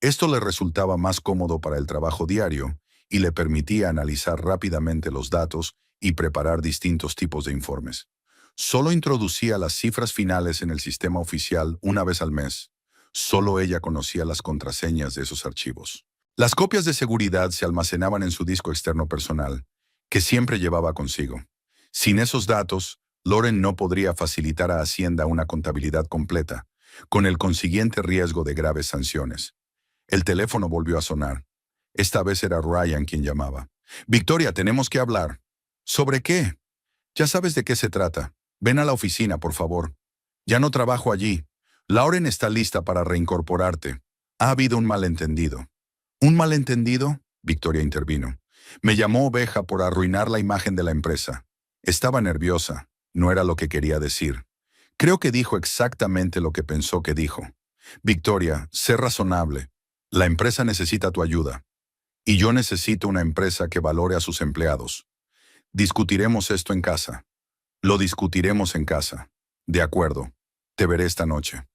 Speaker 1: Esto le resultaba más cómodo para el trabajo diario y le permitía analizar rápidamente los datos y preparar distintos tipos de informes. Solo introducía las cifras finales en el sistema oficial una vez al mes. Solo ella conocía las contraseñas de esos archivos. Las copias de seguridad se almacenaban en su disco externo personal, que siempre llevaba consigo. Sin esos datos, Lauren no podría facilitar a Hacienda una contabilidad completa, con el consiguiente riesgo de graves sanciones. El teléfono volvió a sonar. Esta vez era Ryan quien llamaba. Victoria, tenemos que hablar. ¿Sobre qué? Ya sabes de qué se trata. Ven a la oficina, por favor. Ya no trabajo allí. Lauren está lista para reincorporarte. Ha habido un malentendido. ¿Un malentendido? Victoria intervino. Me llamó oveja por arruinar la imagen de la empresa. Estaba nerviosa. No era lo que quería decir. Creo que dijo exactamente lo que pensó que dijo. Victoria, sé razonable. La empresa necesita tu ayuda. Y yo necesito una empresa que valore a sus empleados. Discutiremos esto en casa. Lo discutiremos en casa. De acuerdo. Te veré esta noche.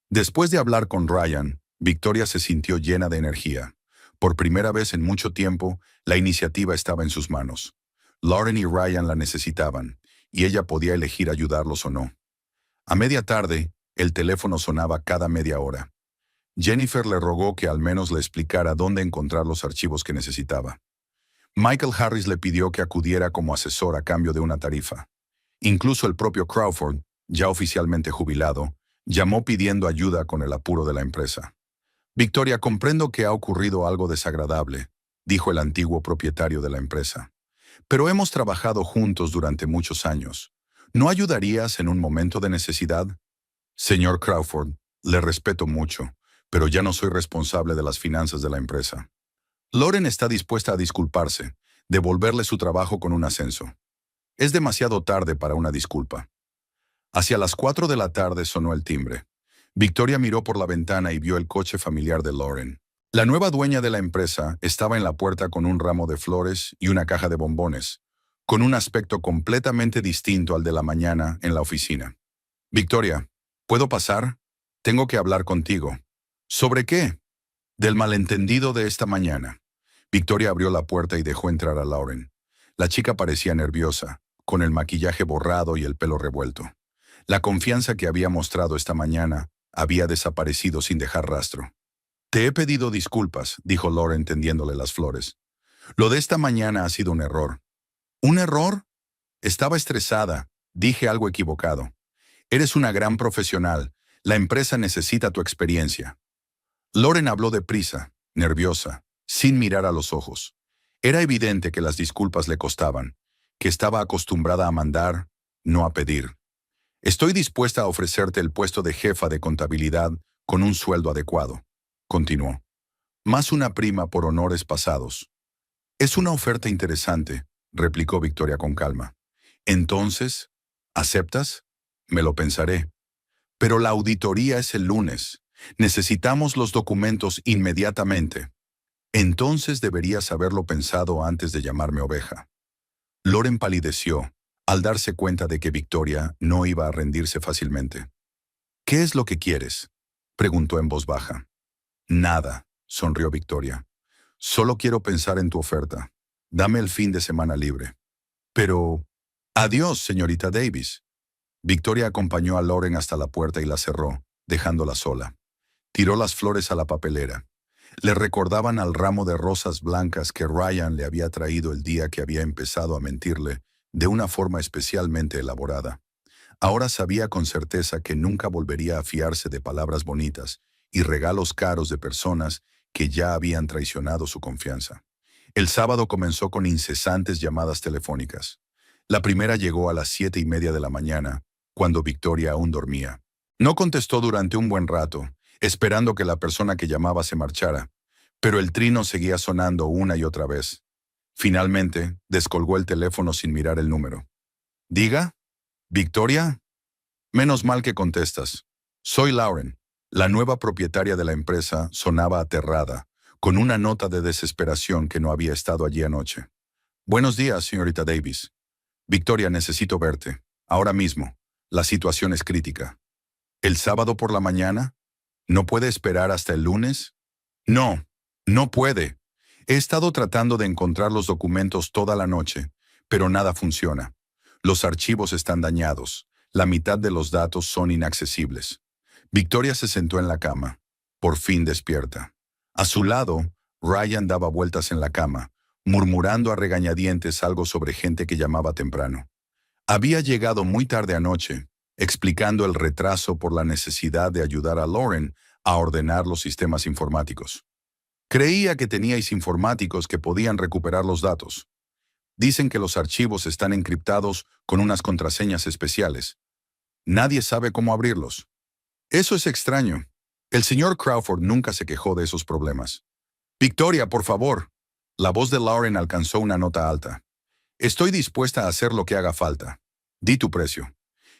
Speaker 1: Después de hablar con Ryan, Victoria se sintió llena de energía. Por primera vez en mucho tiempo, la iniciativa estaba en sus manos. Lauren y Ryan la necesitaban, y ella podía elegir ayudarlos o no. A media tarde, el teléfono sonaba cada media hora. Jennifer le rogó que al menos le explicara dónde encontrar los archivos que necesitaba. Michael Harris le pidió que acudiera como asesor a cambio de una tarifa. Incluso el propio Crawford, ya oficialmente jubilado, llamó pidiendo ayuda con el apuro de la empresa. Victoria, comprendo que ha ocurrido algo desagradable, dijo el antiguo propietario de la empresa. Pero hemos trabajado juntos durante muchos años. ¿No ayudarías en un momento de necesidad? Señor Crawford, le respeto mucho, pero ya no soy responsable de las finanzas de la empresa. Lauren está dispuesta a disculparse, devolverle su trabajo con un ascenso. Es demasiado tarde para una disculpa. Hacia las 4 de la tarde sonó el timbre. Victoria miró por la ventana y vio el coche familiar de Lauren. La nueva dueña de la empresa estaba en la puerta con un ramo de flores y una caja de bombones, con un aspecto completamente distinto al de la mañana en la oficina. Victoria, ¿puedo pasar? Tengo que hablar contigo. ¿Sobre qué? Del malentendido de esta mañana. Victoria abrió la puerta y dejó entrar a Lauren. La chica parecía nerviosa, con el maquillaje borrado y el pelo revuelto. La confianza que había mostrado esta mañana había desaparecido sin dejar rastro. Te he pedido disculpas, dijo Lauren tendiéndole las flores. Lo de esta mañana ha sido un error. ¿Un error? Estaba estresada. Dije algo equivocado. Eres una gran profesional. La empresa necesita tu experiencia. Lauren habló deprisa, nerviosa, sin mirar a los ojos. Era evidente que las disculpas le costaban, que estaba acostumbrada a mandar, no a pedir. Estoy dispuesta a ofrecerte el puesto de jefa de contabilidad con un sueldo adecuado, continuó. Más una prima por honores pasados. Es una oferta interesante, replicó Victoria con calma. Entonces, ¿aceptas? Me lo pensaré. Pero la auditoría es el lunes. Necesitamos los documentos inmediatamente. Entonces deberías haberlo pensado antes de llamarme oveja. Lauren palideció al darse cuenta de que Victoria no iba a rendirse fácilmente. ¿Qué es lo que quieres?, preguntó en voz baja. Nada, sonrió Victoria. Solo quiero pensar en tu oferta. Dame el fin de semana libre. Pero... Adiós, señorita Davis. Victoria acompañó a Lauren hasta la puerta y la cerró, dejándola sola. Tiró las flores a la papelera. Le recordaban al ramo de rosas blancas que Ryan le había traído el día que había empezado a mentirle de una forma especialmente elaborada. Ahora sabía con certeza que nunca volvería a fiarse de palabras bonitas y regalos caros de personas que ya habían traicionado su confianza. El sábado comenzó con incesantes llamadas telefónicas. La primera llegó a las 7:30 de la mañana, cuando Victoria aún dormía. No contestó durante un buen rato, esperando que la persona que llamaba se marchara, pero el trino seguía sonando una y otra vez. Finalmente, descolgó el teléfono sin mirar el número. ¿Diga? ¿Victoria? Menos mal que contestas. Soy Lauren. La nueva propietaria de la empresa sonaba aterrada, con una nota de desesperación que no había estado allí anoche. Buenos días, señorita Davis. Victoria, necesito verte. Ahora mismo. La situación es crítica. ¿El sábado por la mañana? ¿No puede esperar hasta el lunes? No, no puede. He estado tratando de encontrar los documentos toda la noche, pero nada funciona. Los archivos están dañados. La mitad de los datos son inaccesibles. Victoria se sentó en la cama. Por fin despierta. A su lado, Ryan daba vueltas en la cama, murmurando a regañadientes algo sobre gente que llamaba temprano. Había llegado muy tarde anoche, explicando el retraso por la necesidad de ayudar a Lauren a ordenar los sistemas informáticos. Creía que teníais informáticos que podían recuperar los datos. Dicen que los archivos están encriptados con unas contraseñas especiales. Nadie sabe cómo abrirlos. Eso es extraño. El señor Crawford nunca se quejó de esos problemas. Victoria, por favor. La voz de Lauren alcanzó una nota alta. Estoy dispuesta a hacer lo que haga falta. Di tu precio.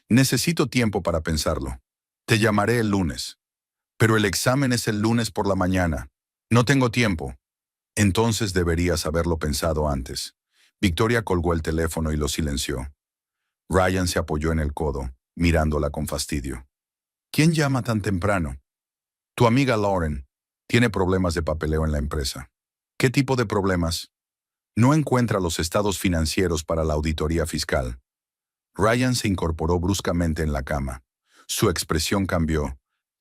Speaker 1: Necesito tiempo para pensarlo. Te llamaré el lunes. Pero el examen es el lunes por la mañana. No tengo tiempo. Entonces deberías haberlo pensado antes. Victoria colgó el teléfono y lo silenció. Ryan se apoyó en el codo, mirándola con fastidio. ¿Quién llama tan temprano? Tu amiga Lauren. Tiene problemas de papeleo en la empresa. ¿Qué tipo de problemas? No encuentra los estados financieros para la auditoría fiscal. Ryan se incorporó bruscamente en la cama. Su expresión cambió.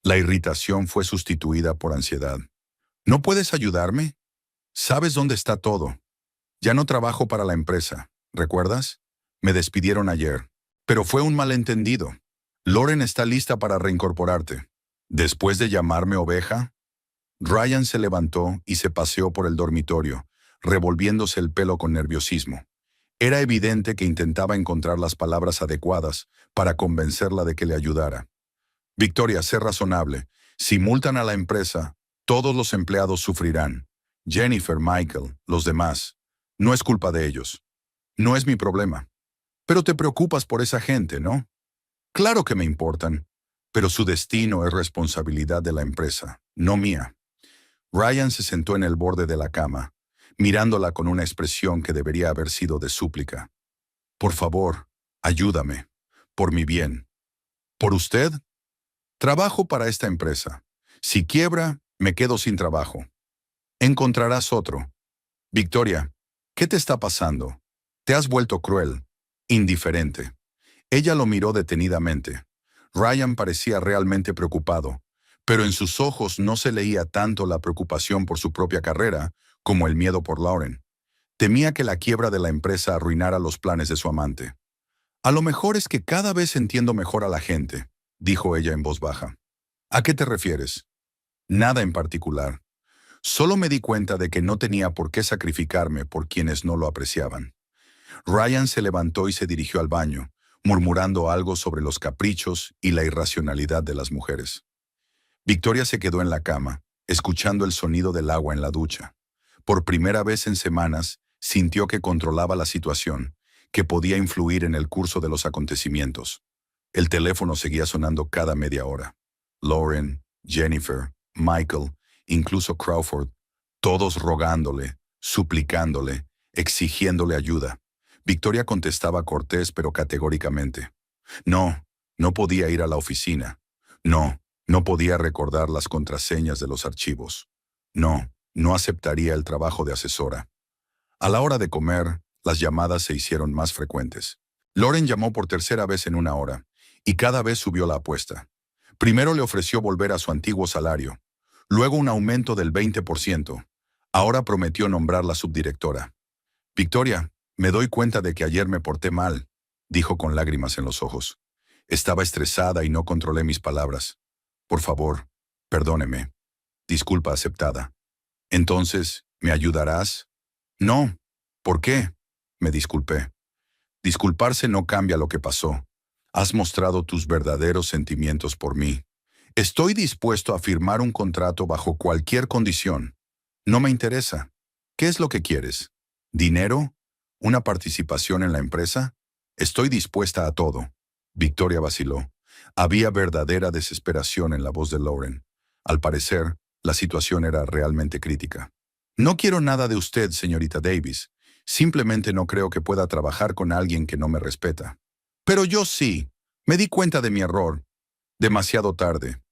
Speaker 1: La irritación fue sustituida por ansiedad. ¿No puedes ayudarme? ¿Sabes dónde está todo? Ya no trabajo para la empresa, ¿recuerdas? Me despidieron ayer. Pero fue un malentendido. Lauren está lista para reincorporarte. Después de llamarme oveja, Ryan se levantó y se paseó por el dormitorio, revolviéndose el pelo con nerviosismo. Era evidente que intentaba encontrar las palabras adecuadas para convencerla de que le ayudara. Victoria, sé razonable. Si multan a la empresa, todos los empleados sufrirán. Jennifer, Michael, los demás. No es culpa de ellos. No es mi problema. Pero te preocupas por esa gente, ¿no? Claro que me importan. Pero su destino es responsabilidad de la empresa, no mía. Ryan se sentó en el borde de la cama, mirándola con una expresión que debería haber sido de súplica. Por favor, ayúdame. Por mi bien. ¿Por usted? Trabajo para esta empresa. Si quiebra, me quedo sin trabajo. Encontrarás otro. Victoria, ¿qué te está pasando? Te has vuelto cruel, indiferente. Ella lo miró detenidamente. Ryan parecía realmente preocupado, pero en sus ojos no se leía tanto la preocupación por su propia carrera como el miedo por Lauren. Temía que la quiebra de la empresa arruinara los planes de su amante. A lo mejor es que cada vez entiendo mejor a la gente, dijo ella en voz baja. ¿A qué te refieres? Nada en particular. Solo me di cuenta de que no tenía por qué sacrificarme por quienes no lo apreciaban. Ryan se levantó y se dirigió al baño, murmurando algo sobre los caprichos y la irracionalidad de las mujeres. Victoria se quedó en la cama, escuchando el sonido del agua en la ducha. Por primera vez en semanas, sintió que controlaba la situación, que podía influir en el curso de los acontecimientos. El teléfono seguía sonando cada media hora. Lauren, Jennifer, Michael, incluso Crawford, todos rogándole, suplicándole, exigiéndole ayuda. Victoria contestaba cortés pero categóricamente. No, no podía ir a la oficina. No, no podía recordar las contraseñas de los archivos. No, no aceptaría el trabajo de asesora. A la hora de comer, las llamadas se hicieron más frecuentes. Lauren llamó por tercera vez en una hora, y cada vez subió la apuesta. Primero le ofreció volver a su antiguo salario, luego un aumento del 20%. Ahora prometió nombrarla subdirectora. Victoria, me doy cuenta de que ayer me porté mal, dijo con lágrimas en los ojos. Estaba estresada y no controlé mis palabras. Por favor, perdóneme. Disculpa aceptada. Entonces, ¿me ayudarás? No. ¿Por qué? Me disculpé. Disculparse no cambia lo que pasó. Has mostrado tus verdaderos sentimientos por mí. Estoy dispuesto a firmar un contrato bajo cualquier condición. No me interesa. ¿Qué es lo que quieres? ¿Dinero? ¿Una participación en la empresa? Estoy dispuesta a todo. Victoria vaciló. Había verdadera desesperación en la voz de Lauren. Al parecer, la situación era realmente crítica. No quiero nada de usted, señorita Davis. Simplemente no creo que pueda trabajar con alguien que no me respeta. Pero yo sí. Me di cuenta de mi error. Demasiado tarde.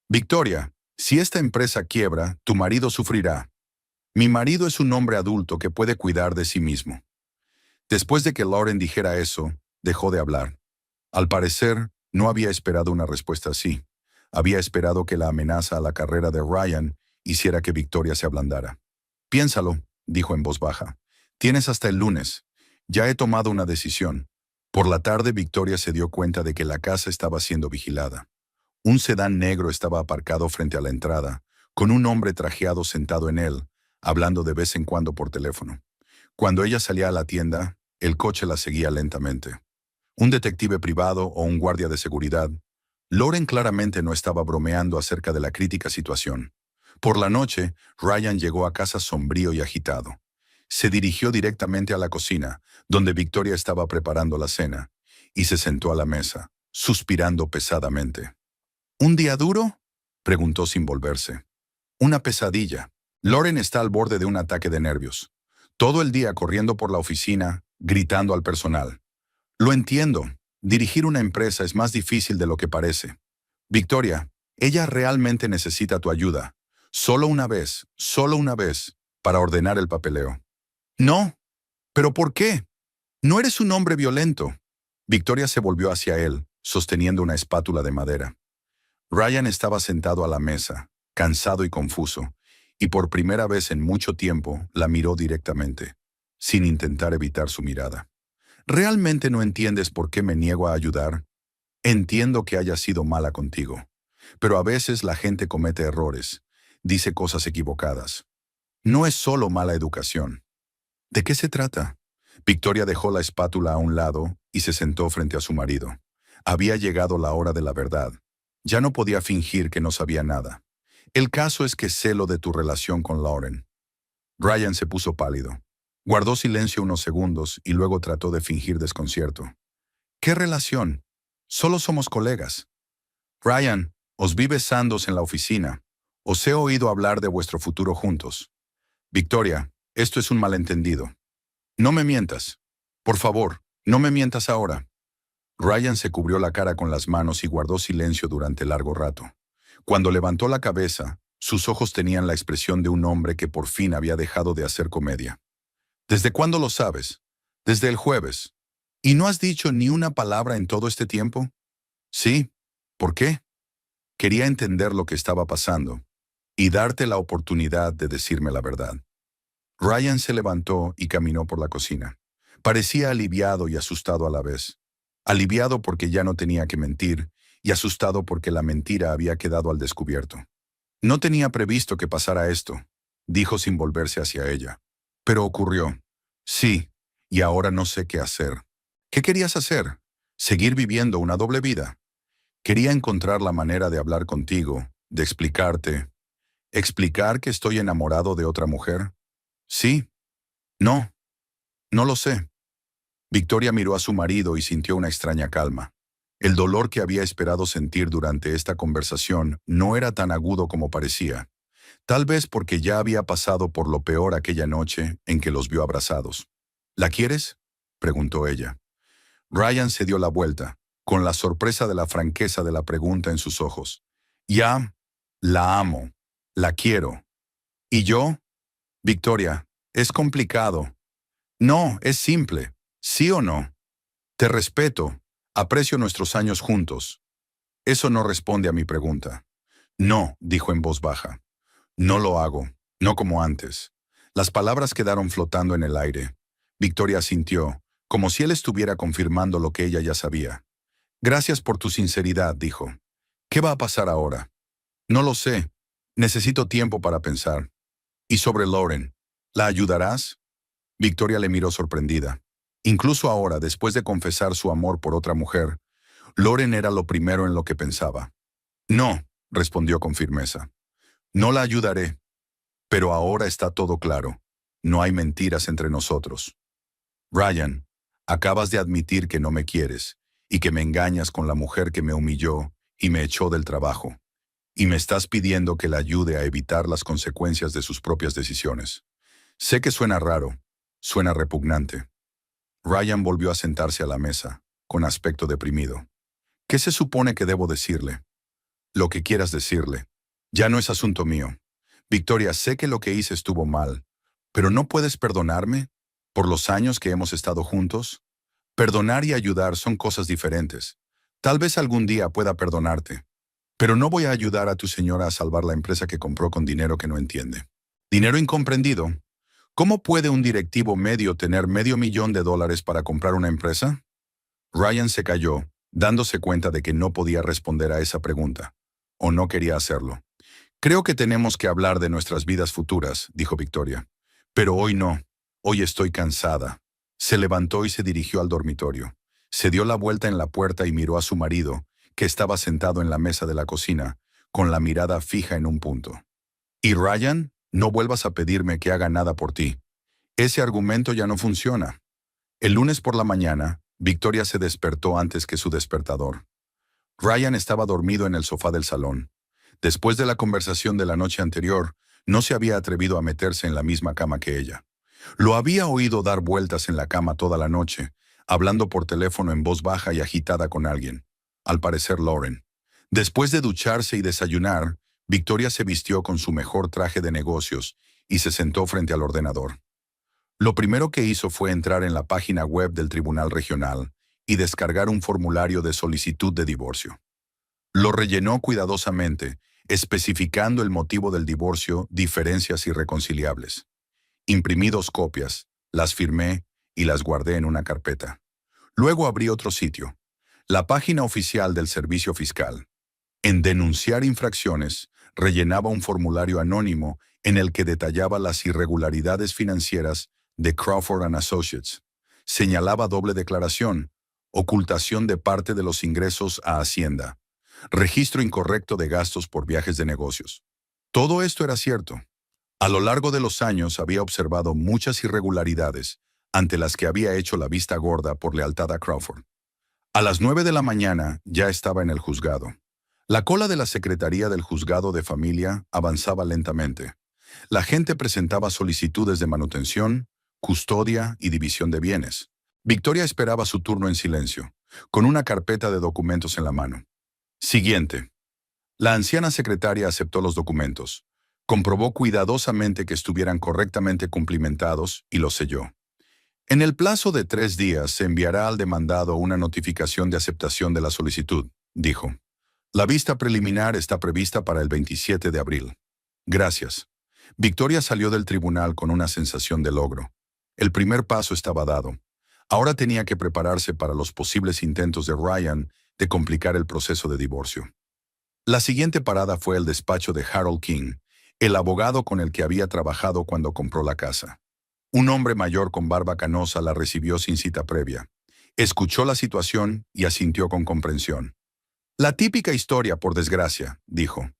Speaker 1: Victoria, si esta empresa quiebra, tu marido sufrirá. Mi marido es un hombre adulto que puede cuidar de sí mismo. Después de que Lauren dijera eso, dejó de hablar. Al parecer, no había esperado una respuesta así. Había esperado que la amenaza a la carrera de Ryan hiciera que Victoria se ablandara. Piénsalo, dijo en voz baja. Tienes hasta el lunes. Ya he tomado una decisión. Por la tarde, Victoria se dio cuenta de que la casa estaba siendo vigilada. Un sedán negro estaba aparcado frente a la entrada, con un hombre trajeado sentado en él, hablando de vez en cuando por teléfono. Cuando ella salía a la tienda, el coche la seguía lentamente. Un detective privado o un guardia de seguridad. Lauren claramente no estaba bromeando acerca de la crítica situación. Por la noche, Ryan llegó a casa sombrío y agitado. Se dirigió directamente a la cocina, donde Victoria estaba preparando la cena, y se sentó a la mesa, suspirando pesadamente. ¿Un día duro?, preguntó sin volverse. Una pesadilla. Lauren está al borde de un ataque de nervios. Todo el día corriendo por la oficina, gritando al personal. Lo entiendo. Dirigir una empresa es más difícil de lo que parece. Victoria, ella realmente necesita tu ayuda. Solo una vez, para ordenar el papeleo. No. ¿Pero por qué? No eres un hombre violento. Victoria se volvió hacia él, sosteniendo una espátula de madera. Ryan estaba sentado a la mesa, cansado y confuso, y por primera vez en mucho tiempo la miró directamente, sin intentar evitar su mirada. ¿Realmente no entiendes por qué me niego a ayudar? Entiendo que haya sido mala contigo, pero a veces la gente comete errores, dice cosas equivocadas. No es solo mala educación. ¿De qué se trata? Victoria dejó la espátula a un lado y se sentó frente a su marido. Había llegado la hora de la verdad. Ya no podía fingir que no sabía nada. El caso es que sé lo de tu relación con Lauren. Ryan se puso pálido. Guardó silencio unos segundos y luego trató de fingir desconcierto. ¿Qué relación? Solo somos colegas. Ryan, os vi besándoos en la oficina. Os he oído hablar de vuestro futuro juntos. Victoria, esto es un malentendido. No me mientas. Por favor, no me mientas ahora. Ryan se cubrió la cara con las manos y guardó silencio durante largo rato. Cuando levantó la cabeza, sus ojos tenían la expresión de un hombre que por fin había dejado de hacer comedia. ¿Desde cuándo lo sabes? Desde el jueves. ¿Y no has dicho ni una palabra en todo este tiempo? Sí. ¿Por qué? Quería entender lo que estaba pasando y darte la oportunidad de decirme la verdad. Ryan se levantó y caminó por la cocina. Parecía aliviado y asustado a la vez. Aliviado porque ya no tenía que mentir y asustado porque la mentira había quedado al descubierto. No tenía previsto que pasara esto, dijo sin volverse hacia ella. Pero ocurrió. Sí, y ahora no sé qué hacer. ¿Qué querías hacer? ¿Seguir viviendo una doble vida? Quería encontrar la manera de hablar contigo, de explicarte. ¿Explicar que estoy enamorado de otra mujer? Sí. No. No lo sé. Victoria miró a su marido y sintió una extraña calma. El dolor que había esperado sentir durante esta conversación no era tan agudo como parecía. Tal vez porque ya había pasado por lo peor aquella noche en que los vio abrazados. ¿La quieres?, preguntó ella. Ryan se dio la vuelta, con la sorpresa de la franqueza de la pregunta en sus ojos. Ya, la amo. La quiero. ¿Y yo? Victoria, es complicado. No, es simple. ¿Sí o no? Te respeto. Aprecio nuestros años juntos. Eso no responde a mi pregunta. No, dijo en voz baja. No lo hago, no como antes. Las palabras quedaron flotando en el aire. Victoria sintió, como si él estuviera confirmando lo que ella ya sabía. Gracias por tu sinceridad, dijo. ¿Qué va a pasar ahora? No lo sé. Necesito tiempo para pensar. ¿Y sobre Lauren? ¿La ayudarás? Victoria le miró sorprendida. Incluso ahora, después de confesar su amor por otra mujer, Lauren era lo primero en lo que pensaba. No, respondió con firmeza. No la ayudaré. Pero ahora está todo claro. No hay mentiras entre nosotros. Ryan, acabas de admitir que no me quieres y que me engañas con la mujer que me humilló y me echó del trabajo. Y me estás pidiendo que la ayude a evitar las consecuencias de sus propias decisiones. Sé que suena raro, suena repugnante. Ryan volvió a sentarse a la mesa, con aspecto deprimido. ¿Qué se supone que debo decirle? Lo que quieras decirle. Ya no es asunto mío. Victoria, sé que lo que hice estuvo mal, pero ¿no puedes perdonarme por los años que hemos estado juntos? Perdonar y ayudar son cosas diferentes. Tal vez algún día pueda perdonarte, pero no voy a ayudar a tu señora a salvar la empresa que compró con dinero que no entiende. Dinero incomprendido. ¿Cómo puede un directivo medio tener $500,000 para comprar una empresa? Ryan se calló, dándose cuenta de que no podía responder a esa pregunta, o no quería hacerlo. Creo que tenemos que hablar de nuestras vidas futuras, dijo Victoria. Pero hoy no. Hoy estoy cansada. Se levantó y se dirigió al dormitorio. Se dio la vuelta en la puerta y miró a su marido, que estaba sentado en la mesa de la cocina, con la mirada fija en un punto. «¿Y Ryan? No vuelvas a pedirme que haga nada por ti. Ese argumento ya no funciona». El lunes por la mañana, Victoria se despertó antes que su despertador. Ryan estaba dormido en el sofá del salón. Después de la conversación de la noche anterior, no se había atrevido a meterse en la misma cama que ella. Lo había oído dar vueltas en la cama toda la noche, hablando por teléfono en voz baja y agitada con alguien. Al parecer Lauren. Después de ducharse y desayunar, Victoria se vistió con su mejor traje de negocios y se sentó frente al ordenador. Lo primero que hizo fue entrar en la página web del Tribunal Regional y descargar un formulario de solicitud de divorcio. Lo rellenó cuidadosamente, especificando el motivo del divorcio, diferencias irreconciliables. Imprimí 2 copias, las firmé y las guardé en una carpeta. Luego abrí otro sitio, la página oficial del Servicio Fiscal. En denunciar infracciones, rellenaba un formulario anónimo en el que detallaba las irregularidades financieras de Crawford and Associates. Señalaba doble declaración, ocultación de parte de los ingresos a Hacienda, registro incorrecto de gastos por viajes de negocios. Todo esto era cierto. A lo largo de los años había observado muchas irregularidades ante las que había hecho la vista gorda por lealtad a Crawford. A las 9 de la mañana ya estaba en el juzgado. La cola de la Secretaría del Juzgado de Familia avanzaba lentamente. La gente presentaba solicitudes de manutención, custodia y división de bienes. Victoria esperaba su turno en silencio, con una carpeta de documentos en la mano. Siguiente. La anciana secretaria aceptó los documentos, comprobó cuidadosamente que estuvieran correctamente cumplimentados y los selló. En el plazo de 3 días se enviará al demandado una notificación de aceptación de la solicitud, dijo. La vista preliminar está prevista para el 27 de abril. Gracias. Victoria salió del tribunal con una sensación de logro. El primer paso estaba dado. Ahora tenía que prepararse para los posibles intentos de Ryan de complicar el proceso de divorcio. La siguiente parada fue el despacho de Harold King, el abogado con el que había trabajado cuando compró la casa. Un hombre mayor con barba canosa la recibió sin cita previa. Escuchó la situación y asintió con comprensión. La típica historia, por desgracia, dijo.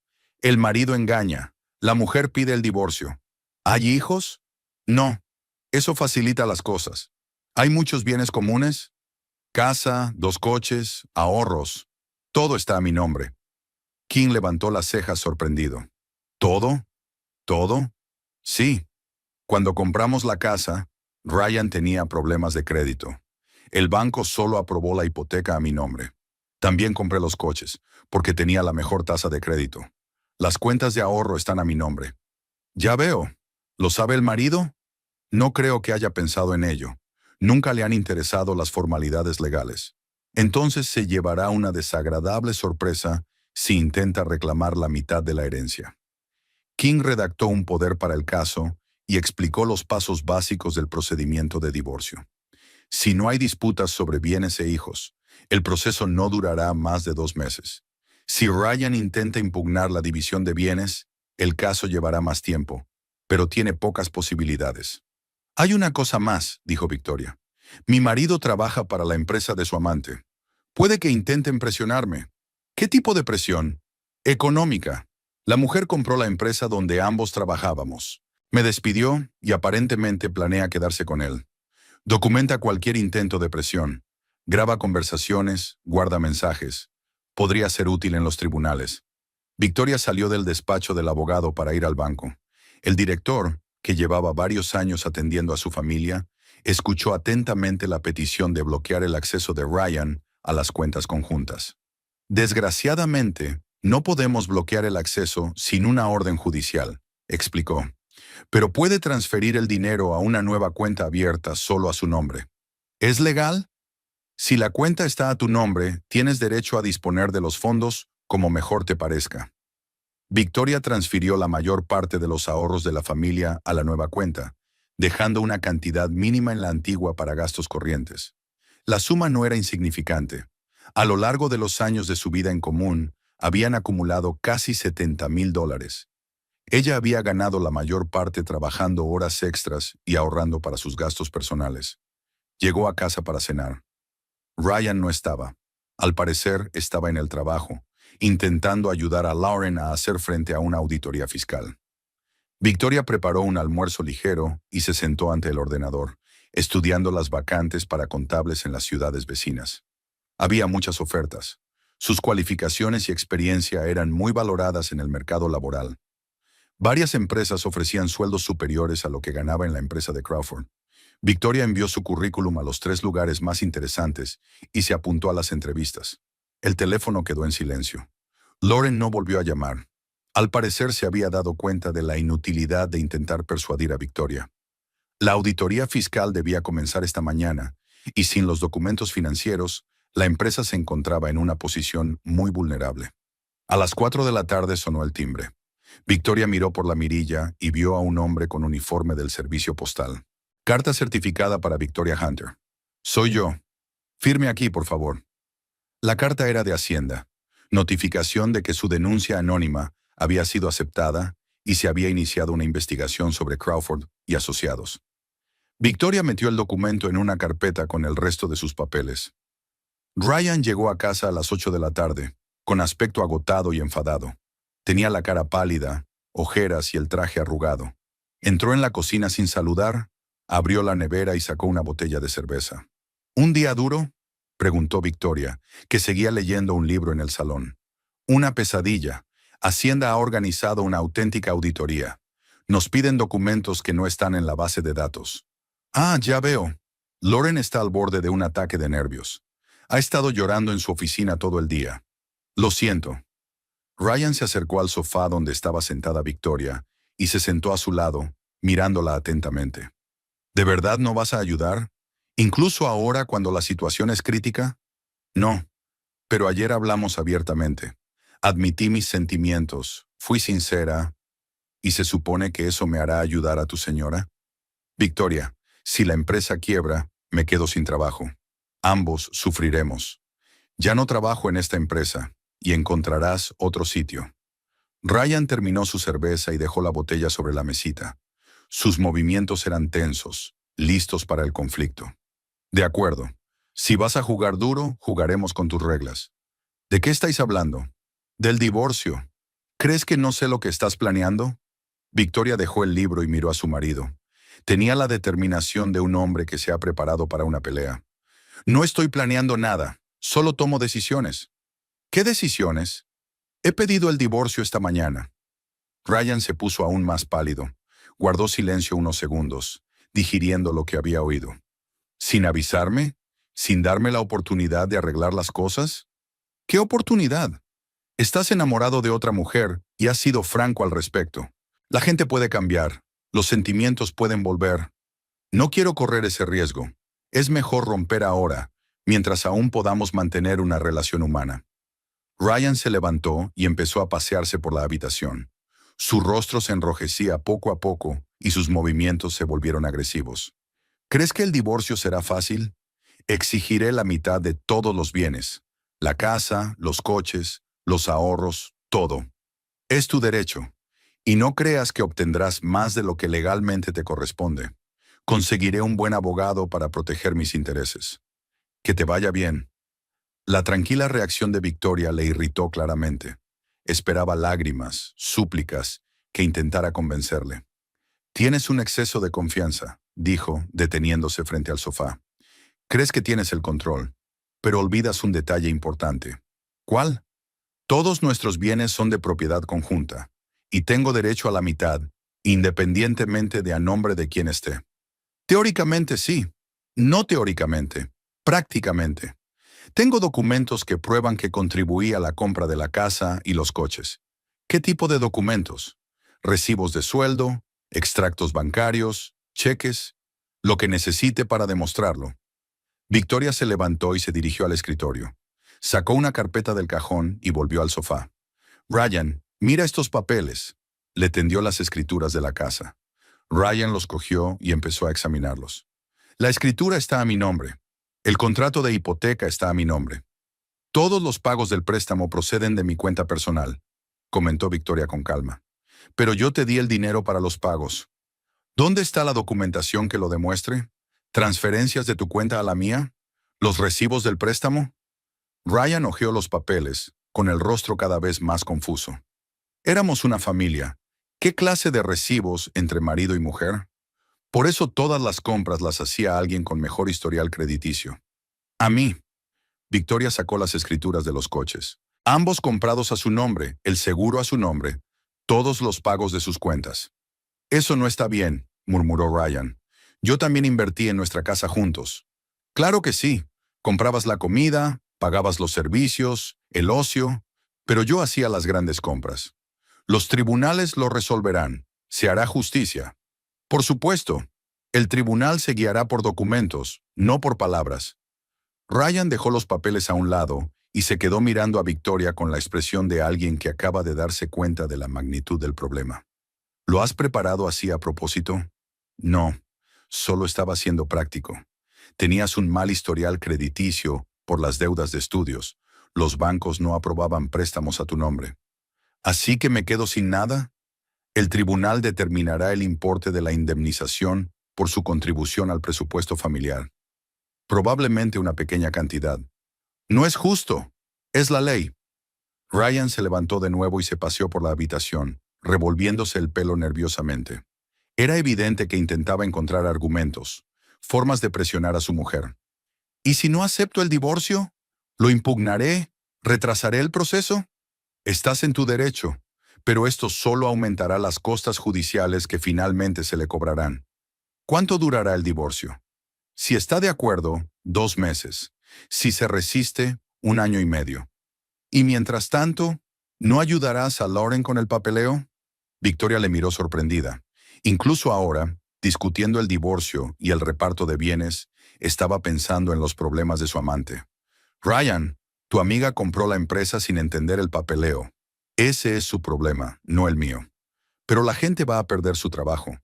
Speaker 1: El marido engaña, la mujer pide el divorcio. ¿Hay hijos? No. Eso facilita las cosas. ¿Hay muchos bienes comunes? Casa, 2 coches, ahorros. Todo está a mi nombre. King levantó las cejas sorprendido. ¿Todo? ¿Todo? Sí. Cuando compramos la casa, Ryan tenía problemas de crédito. El banco solo aprobó la hipoteca a mi nombre. También compré los coches, porque tenía la mejor tasa de crédito. Las cuentas de ahorro están a mi nombre. Ya veo. ¿Lo sabe el marido? No creo que haya pensado en ello. Nunca le han interesado las formalidades legales. Entonces se llevará una desagradable sorpresa si intenta reclamar la mitad de la herencia. King redactó un poder para el caso y explicó los pasos básicos del procedimiento de divorcio. Si no hay disputas sobre bienes e hijos, el proceso no durará más de 2 meses. Si Ryan intenta impugnar la división de bienes, el caso llevará más tiempo, pero tiene pocas posibilidades. Hay una cosa más, dijo Victoria. Mi marido trabaja para la empresa de su amante. Puede que intenten presionarme. ¿Qué tipo de presión? Económica. La mujer compró la empresa donde ambos trabajábamos. Me despidió y aparentemente planea quedarse con él. Documenta cualquier intento de presión. Graba conversaciones, guarda mensajes. Podría ser útil en los tribunales. Victoria salió del despacho del abogado para ir al banco. El director, que llevaba varios años atendiendo a su familia, escuchó atentamente la petición de bloquear el acceso de Ryan a las cuentas conjuntas. Desgraciadamente, no podemos bloquear el acceso sin una orden judicial, explicó. Pero puede transferir el dinero a una nueva cuenta abierta solo a su nombre. ¿Es legal? Si la cuenta está a tu nombre, tienes derecho a disponer de los fondos como mejor te parezca. Victoria transfirió la mayor parte de los ahorros de la familia a la nueva cuenta, dejando una cantidad mínima en la antigua para gastos corrientes. La suma no era insignificante. A lo largo de los años de su vida en común, habían acumulado casi $70,000. Ella había ganado la mayor parte trabajando horas extras y ahorrando para sus gastos personales. Llegó a casa para cenar. Ryan no estaba. Al parecer, estaba en el trabajo, intentando ayudar a Lauren a hacer frente a una auditoría fiscal. Victoria preparó un almuerzo ligero y se sentó ante el ordenador, estudiando las vacantes para contables en las ciudades vecinas. Había muchas ofertas. Sus cualificaciones y experiencia eran muy valoradas en el mercado laboral. Varias empresas ofrecían sueldos superiores a lo que ganaba en la empresa de Crawford. Victoria envió su currículum a los 3 lugares más interesantes y se apuntó a las entrevistas. El teléfono quedó en silencio. Lauren no volvió a llamar. Al parecer se había dado cuenta de la inutilidad de intentar persuadir a Victoria. La auditoría fiscal debía comenzar esta mañana, y sin los documentos financieros, la empresa se encontraba en una posición muy vulnerable. A las 4 de la tarde sonó el timbre. Victoria miró por la mirilla y vio a un hombre con uniforme del servicio postal. Carta certificada para Victoria Hunter. Soy yo. Firme aquí, por favor. La carta era de Hacienda. Notificación de que su denuncia anónima había sido aceptada y se había iniciado una investigación sobre Crawford y asociados. Victoria metió el documento en una carpeta con el resto de sus papeles. Ryan llegó a casa a las 8 de la tarde, con aspecto agotado y enfadado. Tenía la cara pálida, ojeras y el traje arrugado. Entró en la cocina sin saludar, abrió la nevera y sacó una botella de cerveza. ¿Un día duro?, preguntó Victoria, que seguía leyendo un libro en el salón. Una pesadilla. Hacienda ha organizado una auténtica auditoría. Nos piden documentos que no están en la base de datos. Ah, ya veo. Lauren está al borde de un ataque de nervios. Ha estado llorando en su oficina todo el día. Lo siento. Ryan se acercó al sofá donde estaba sentada Victoria y se sentó a su lado, mirándola atentamente. ¿De verdad no vas a ayudar? ¿Incluso ahora cuando la situación es crítica? No, pero ayer hablamos abiertamente. Admití mis sentimientos, fui sincera, ¿y se supone que eso me hará ayudar a tu señora? Victoria, si la empresa quiebra, me quedo sin trabajo. Ambos sufriremos. Ya no trabajo en esta empresa y encontrarás otro sitio. Ryan terminó su cerveza y dejó la botella sobre la mesita. Sus movimientos eran tensos, listos para el conflicto. De acuerdo. Si vas a jugar duro, jugaremos con tus reglas. ¿De qué estáis hablando? Del divorcio. ¿Crees que no sé lo que estás planeando? Victoria dejó el libro y miró a su marido. Tenía la determinación de un hombre que se ha preparado para una pelea. No estoy planeando nada, solo tomo decisiones. ¿Qué decisiones? He pedido el divorcio esta mañana. Ryan se puso aún más pálido. Guardó silencio unos segundos, digiriendo lo que había oído. ¿Sin avisarme? ¿Sin darme la oportunidad de arreglar las cosas? ¿Qué oportunidad? Estás enamorado de otra mujer y has sido franco al respecto. La gente puede cambiar, los sentimientos pueden volver. No quiero correr ese riesgo. Es mejor romper ahora, mientras aún podamos mantener una relación humana. Ryan se levantó y empezó a pasearse por la habitación. Su rostro se enrojecía poco a poco y sus movimientos se volvieron agresivos. ¿Crees que el divorcio será fácil? Exigiré la mitad de todos los bienes. La casa, los coches, los ahorros, todo. Es tu derecho. Y no creas que obtendrás más de lo que legalmente te corresponde. Conseguiré un buen abogado para proteger mis intereses. Que te vaya bien. La tranquila reacción de Victoria le irritó claramente. Esperaba lágrimas, súplicas, que intentara convencerle. Tienes un exceso de confianza, dijo, deteniéndose frente al sofá. Crees que tienes el control, pero olvidas un detalle importante. ¿Cuál? Todos nuestros bienes son de propiedad conjunta, y tengo derecho a la mitad, independientemente de a nombre de quién esté. Teóricamente sí, no teóricamente, prácticamente. Tengo documentos que prueban que contribuí a la compra de la casa y los coches. ¿Qué tipo de documentos? Recibos de sueldo, extractos bancarios, cheques, lo que necesite para demostrarlo. Victoria se levantó y se dirigió al escritorio. Sacó una carpeta del cajón y volvió al sofá. Ryan, mira estos papeles. Le tendió las escrituras de la casa. Ryan los cogió y empezó a examinarlos. La escritura está a mi nombre. El contrato de hipoteca está a mi nombre. Todos los pagos del préstamo proceden de mi cuenta personal, comentó Victoria con calma. Pero yo te di el dinero para los pagos. ¿Dónde está la documentación que lo demuestre? ¿Transferencias de tu cuenta a la mía? ¿Los recibos del préstamo? Ryan hojeó los papeles, con el rostro cada vez más confuso. Éramos una familia. ¿Qué clase de recibos entre marido y mujer? Por eso todas las compras las hacía alguien con mejor historial crediticio. A mí. Victoria sacó las escrituras de los coches. Ambos comprados a su nombre, el seguro a su nombre, todos los pagos de sus cuentas. Eso no está bien, murmuró Ryan. Yo también invertí en nuestra casa juntos. Claro que sí. Comprabas la comida, pagabas los servicios, el ocio, pero yo hacía las grandes compras. Los tribunales lo resolverán. Se hará justicia. Por supuesto, el tribunal se guiará por documentos, no por palabras. Ryan dejó los papeles a un lado y se quedó mirando a Victoria con la expresión de alguien que acaba de darse cuenta de la magnitud del problema. ¿Lo has preparado así a propósito? No, solo estaba siendo práctico. Tenías un mal historial crediticio por las deudas de estudios. Los bancos no aprobaban préstamos a tu nombre. ¿Así que me quedo sin nada? El tribunal determinará el importe de la indemnización por su contribución al presupuesto familiar. Probablemente una pequeña cantidad. No es justo. Es la ley. Ryan se levantó de nuevo y se paseó por la habitación, revolviéndose el pelo nerviosamente. Era evidente que intentaba encontrar argumentos, formas de presionar a su mujer. ¿Y si no acepto el divorcio? ¿Lo impugnaré? ¿Retrasaré el proceso? Estás en tu derecho, pero esto solo aumentará las costas judiciales que finalmente se le cobrarán. ¿Cuánto durará el divorcio? Si está de acuerdo, 2 meses. Si se resiste, 1 año y medio. Y mientras tanto, ¿no ayudarás a Lauren con el papeleo? Victoria le miró sorprendida. Incluso ahora, discutiendo el divorcio y el reparto de bienes, estaba pensando en los problemas de su amante. Ryan, tu amiga compró la empresa sin entender el papeleo. Ese es su problema, no el mío. Pero la gente va a perder su trabajo.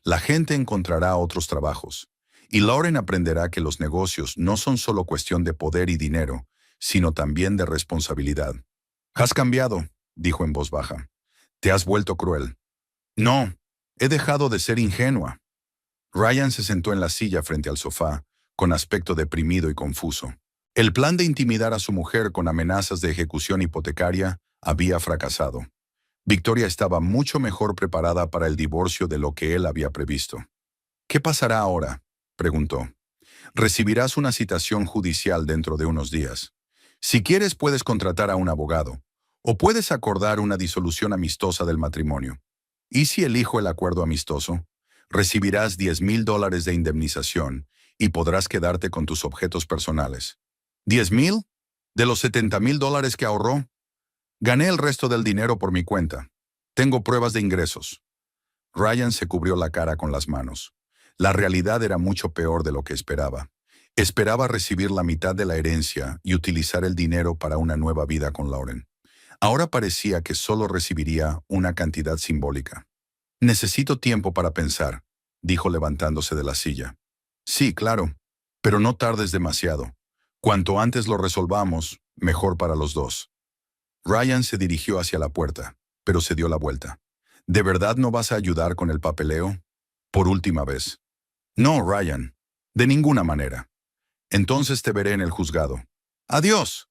Speaker 1: La gente encontrará otros trabajos. Y Lauren aprenderá que los negocios no son solo cuestión de poder y dinero, sino también de responsabilidad. Has cambiado, dijo en voz baja. Te has vuelto cruel. No, he dejado de ser ingenua. Ryan se sentó en la silla frente al sofá, con aspecto deprimido y confuso. El plan de intimidar a su mujer con amenazas de ejecución hipotecaria había fracasado. Victoria estaba mucho mejor preparada para el divorcio de lo que él había previsto. ¿Qué pasará ahora?, preguntó. Recibirás una citación judicial dentro de unos días. Si quieres, puedes contratar a un abogado, o puedes acordar una disolución amistosa del matrimonio. ¿Y si elijo el acuerdo amistoso? Recibirás $10,000 de indemnización y podrás quedarte con tus objetos personales. ¿10,000? ¿De los $70,000 que ahorró? Gané el resto del dinero por mi cuenta. Tengo pruebas de ingresos. Ryan se cubrió la cara con las manos. La realidad era mucho peor de lo que esperaba. Esperaba recibir la mitad de la herencia y utilizar el dinero para una nueva vida con Lauren. Ahora parecía que solo recibiría una cantidad simbólica. Necesito tiempo para pensar, dijo levantándose de la silla. Sí, claro, pero no tardes demasiado. Cuanto antes lo resolvamos, mejor para los dos. Ryan se dirigió hacia la puerta, pero se dio la vuelta. ¿De verdad no vas a ayudar con el papeleo? Por última vez. No, Ryan. De ninguna manera. Entonces te veré en el juzgado. Adiós.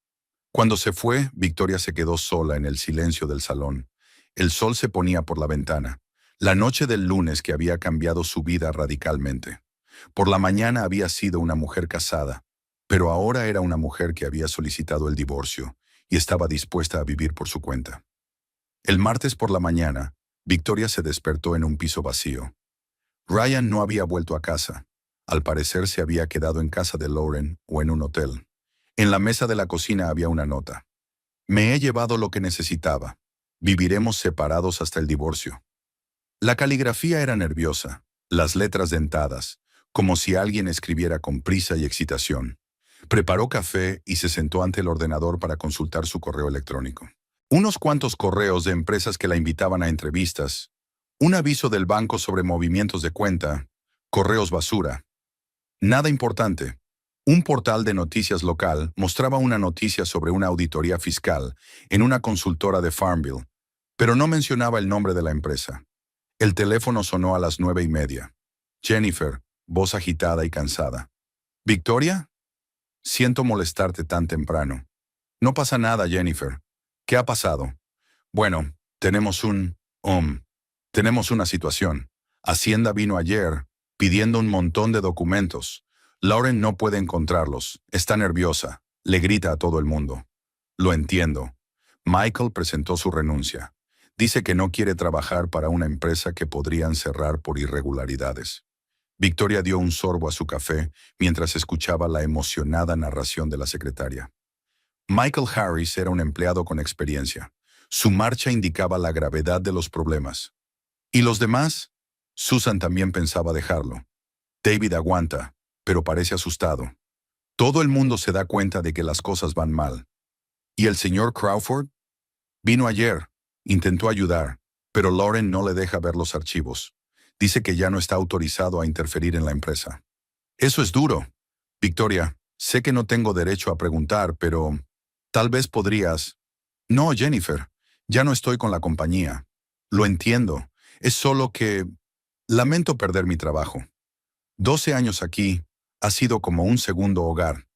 Speaker 1: Cuando se fue, Victoria se quedó sola en el silencio del salón. El sol se ponía por la ventana. La noche del lunes que había cambiado su vida radicalmente. Por la mañana había sido una mujer casada, pero ahora era una mujer que había solicitado el divorcio y estaba dispuesta a vivir por su cuenta. El martes por la mañana, Victoria se despertó en un piso vacío. Ryan no había vuelto a casa. Al parecer se había quedado en casa de Lauren o en un hotel. En la mesa de la cocina había una nota. Me he llevado lo que necesitaba. Viviremos separados hasta el divorcio. La caligrafía era nerviosa, las letras dentadas, como si alguien escribiera con prisa y excitación. Preparó café y se sentó ante el ordenador para consultar su correo electrónico. Unos cuantos correos de empresas que la invitaban a entrevistas, un aviso del banco sobre movimientos de cuenta, correos basura. Nada importante. Un portal de noticias local mostraba una noticia sobre una auditoría fiscal en una consultora de Farmville, pero no mencionaba el nombre de la empresa. El teléfono sonó a las 9:30. Jennifer, voz agitada y cansada. ¿Victoria? Siento molestarte tan temprano. No pasa nada, Jennifer. ¿Qué ha pasado? Bueno, tenemos una situación. Hacienda vino ayer pidiendo un montón de documentos. Lauren no puede encontrarlos. Está nerviosa. Le grita a todo el mundo. Lo entiendo. Michael presentó su renuncia. Dice que no quiere trabajar para una empresa que podrían cerrar por irregularidades. Victoria dio un sorbo a su café mientras escuchaba la emocionada narración de la secretaria. Michael Harris era un empleado con experiencia. Su marcha indicaba la gravedad de los problemas. ¿Y los demás? Susan también pensaba dejarlo. David aguanta, pero parece asustado. Todo el mundo se da cuenta de que las cosas van mal. ¿Y el señor Crawford? Vino ayer, intentó ayudar, pero Lauren no le deja ver los archivos. Dice que ya no está autorizado a interferir en la empresa. Eso es duro. Victoria, sé que no tengo derecho a preguntar, pero tal vez podrías... No, Jennifer, ya no estoy con la compañía. Lo entiendo. Es solo que... Lamento perder mi trabajo. 12 años aquí ha sido como un segundo hogar.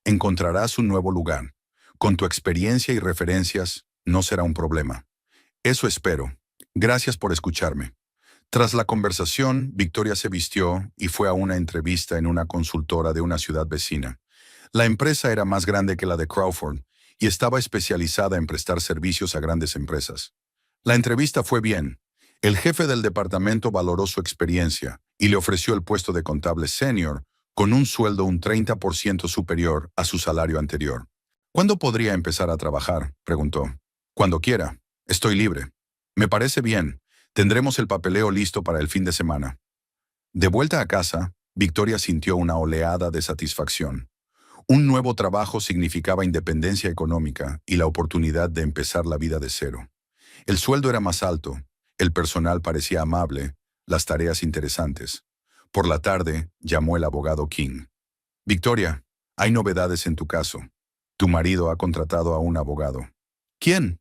Speaker 1: Encontrarás un nuevo lugar. Con tu experiencia y referencias, no será un problema. Eso espero. Gracias por escucharme. Tras la conversación, Victoria se vistió y fue a una entrevista en una consultora de una ciudad vecina. La empresa era más grande que la de Crawford y estaba especializada en prestar servicios a grandes empresas. La entrevista fue bien. El jefe del departamento valoró su experiencia y le ofreció el puesto de contable senior con un sueldo un 30% superior a su salario anterior. ¿Cuándo podría empezar a trabajar?, preguntó. Cuando quiera. Estoy libre. Me parece bien. Tendremos el papeleo listo para el fin de semana. De vuelta a casa, Victoria sintió una oleada de satisfacción. Un nuevo trabajo significaba independencia económica y la oportunidad de empezar la vida de cero. El sueldo era más alto, el personal parecía amable, las tareas interesantes. Por la tarde, llamó el abogado King. Victoria, hay novedades en tu caso. Tu marido ha contratado a un abogado. ¿Quién?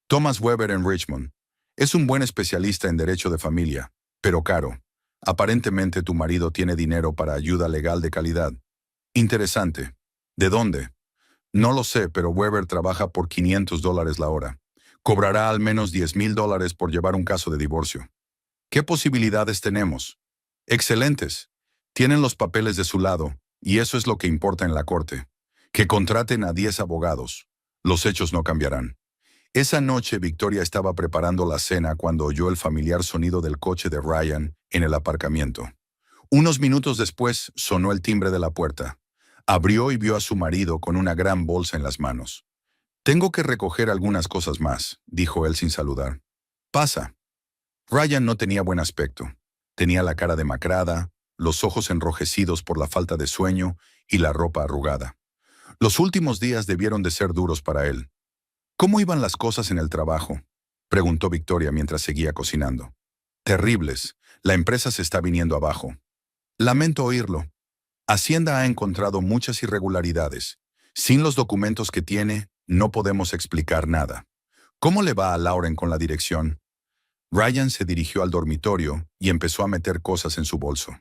Speaker 1: Thomas Weber en Richmond. Es un buen especialista en derecho de familia, pero caro. Aparentemente tu marido tiene dinero para ayuda legal de calidad. Interesante. ¿De dónde? No lo sé, pero Weber trabaja por $500 la hora. Cobrará al menos $10,000 por llevar un caso de divorcio. ¿Qué posibilidades tenemos? Excelentes. Tienen los papeles de su lado, y eso es lo que importa en la corte. Que contraten a 10 abogados. Los hechos no cambiarán. Esa noche Victoria estaba preparando la cena cuando oyó el familiar sonido del coche de Ryan en el aparcamiento. Unos minutos después sonó el timbre de la puerta. Abrió y vio a su marido con una gran bolsa en las manos. «Tengo que recoger algunas cosas más», dijo él sin saludar. «Pasa». Ryan no tenía buen aspecto. Tenía la cara demacrada, los ojos enrojecidos por la falta de sueño y la ropa arrugada. Los últimos días debieron de ser duros para él. «¿Cómo iban las cosas en el trabajo?», preguntó Victoria mientras seguía cocinando. «Terribles. La empresa se está viniendo abajo». «Lamento oírlo. Hacienda ha encontrado muchas irregularidades. Sin los documentos que tiene, no podemos explicar nada. ¿Cómo le va a Lauren con la dirección?». Ryan se dirigió al dormitorio y empezó a meter cosas en su bolso.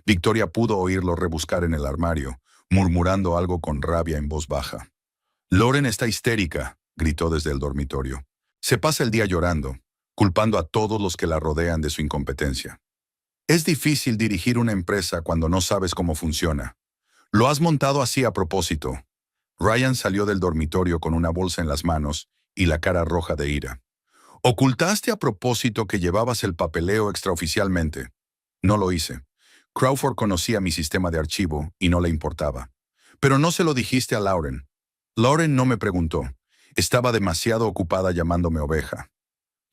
Speaker 1: Victoria pudo oírlo rebuscar en el armario, murmurando algo con rabia en voz baja. «Lauren está histérica», gritó desde el dormitorio. «Se pasa el día llorando, culpando a todos los que la rodean de su incompetencia. Es difícil dirigir una empresa cuando no sabes cómo funciona. Lo has montado así a propósito». Ryan salió del dormitorio con una bolsa en las manos y la cara roja de ira. «¿Ocultaste a propósito que llevabas el papeleo extraoficialmente?» «No lo hice. Crawford conocía mi sistema de archivo y no le importaba. Pero no se lo dijiste a Lauren». «Lauren no me preguntó. Estaba demasiado ocupada llamándome oveja».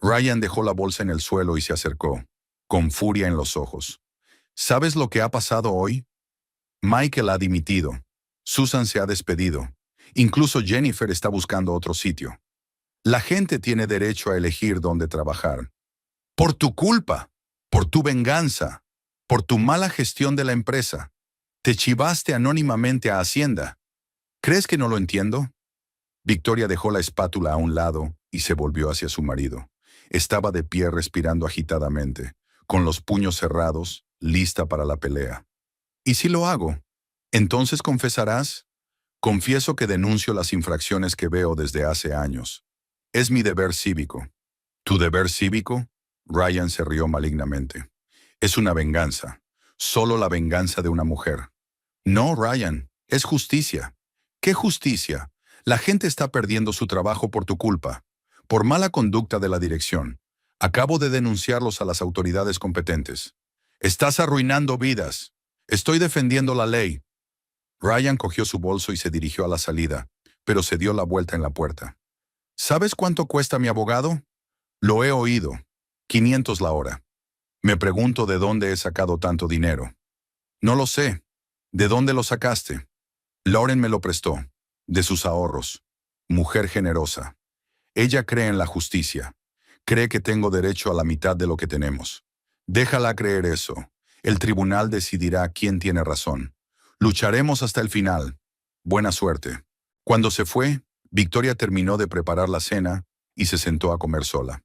Speaker 1: Ryan dejó la bolsa en el suelo y se acercó, con furia en los ojos. «¿Sabes lo que ha pasado hoy? Michael ha dimitido. Susan se ha despedido. Incluso Jennifer está buscando otro sitio. La gente tiene derecho a elegir dónde trabajar. Por tu culpa, por tu venganza, por tu mala gestión de la empresa. Te chivaste anónimamente a Hacienda. ¿Crees que no lo entiendo? Victoria dejó la espátula a un lado y se volvió hacia su marido. Estaba de pie respirando agitadamente, con los puños cerrados, lista para la pelea. ¿Y si lo hago? ¿Entonces confesarás? Confieso que denuncio las infracciones que veo desde hace años. Es mi deber cívico. ¿Tu deber cívico? Ryan se rió malignamente. Es una venganza. Solo la venganza de una mujer. No, Ryan, es justicia. ¿Qué justicia? La gente está perdiendo su trabajo por tu culpa, por mala conducta de la dirección. Acabo de denunciarlos a las autoridades competentes. Estás arruinando vidas. Estoy defendiendo la ley. Ryan cogió su bolso y se dirigió a la salida, pero se dio la vuelta en la puerta. ¿Sabes cuánto cuesta mi abogado? Lo he oído. 500 la hora. Me pregunto de dónde he sacado tanto dinero. No lo sé. ¿De dónde lo sacaste? Lauren me lo prestó. De sus ahorros. Mujer generosa. Ella cree en la justicia. Cree que tengo derecho a la mitad de lo que tenemos. Déjala creer eso. El tribunal decidirá quién tiene razón. Lucharemos hasta el final. Buena suerte. Cuando se fue, Victoria terminó de preparar la cena y se sentó a comer sola.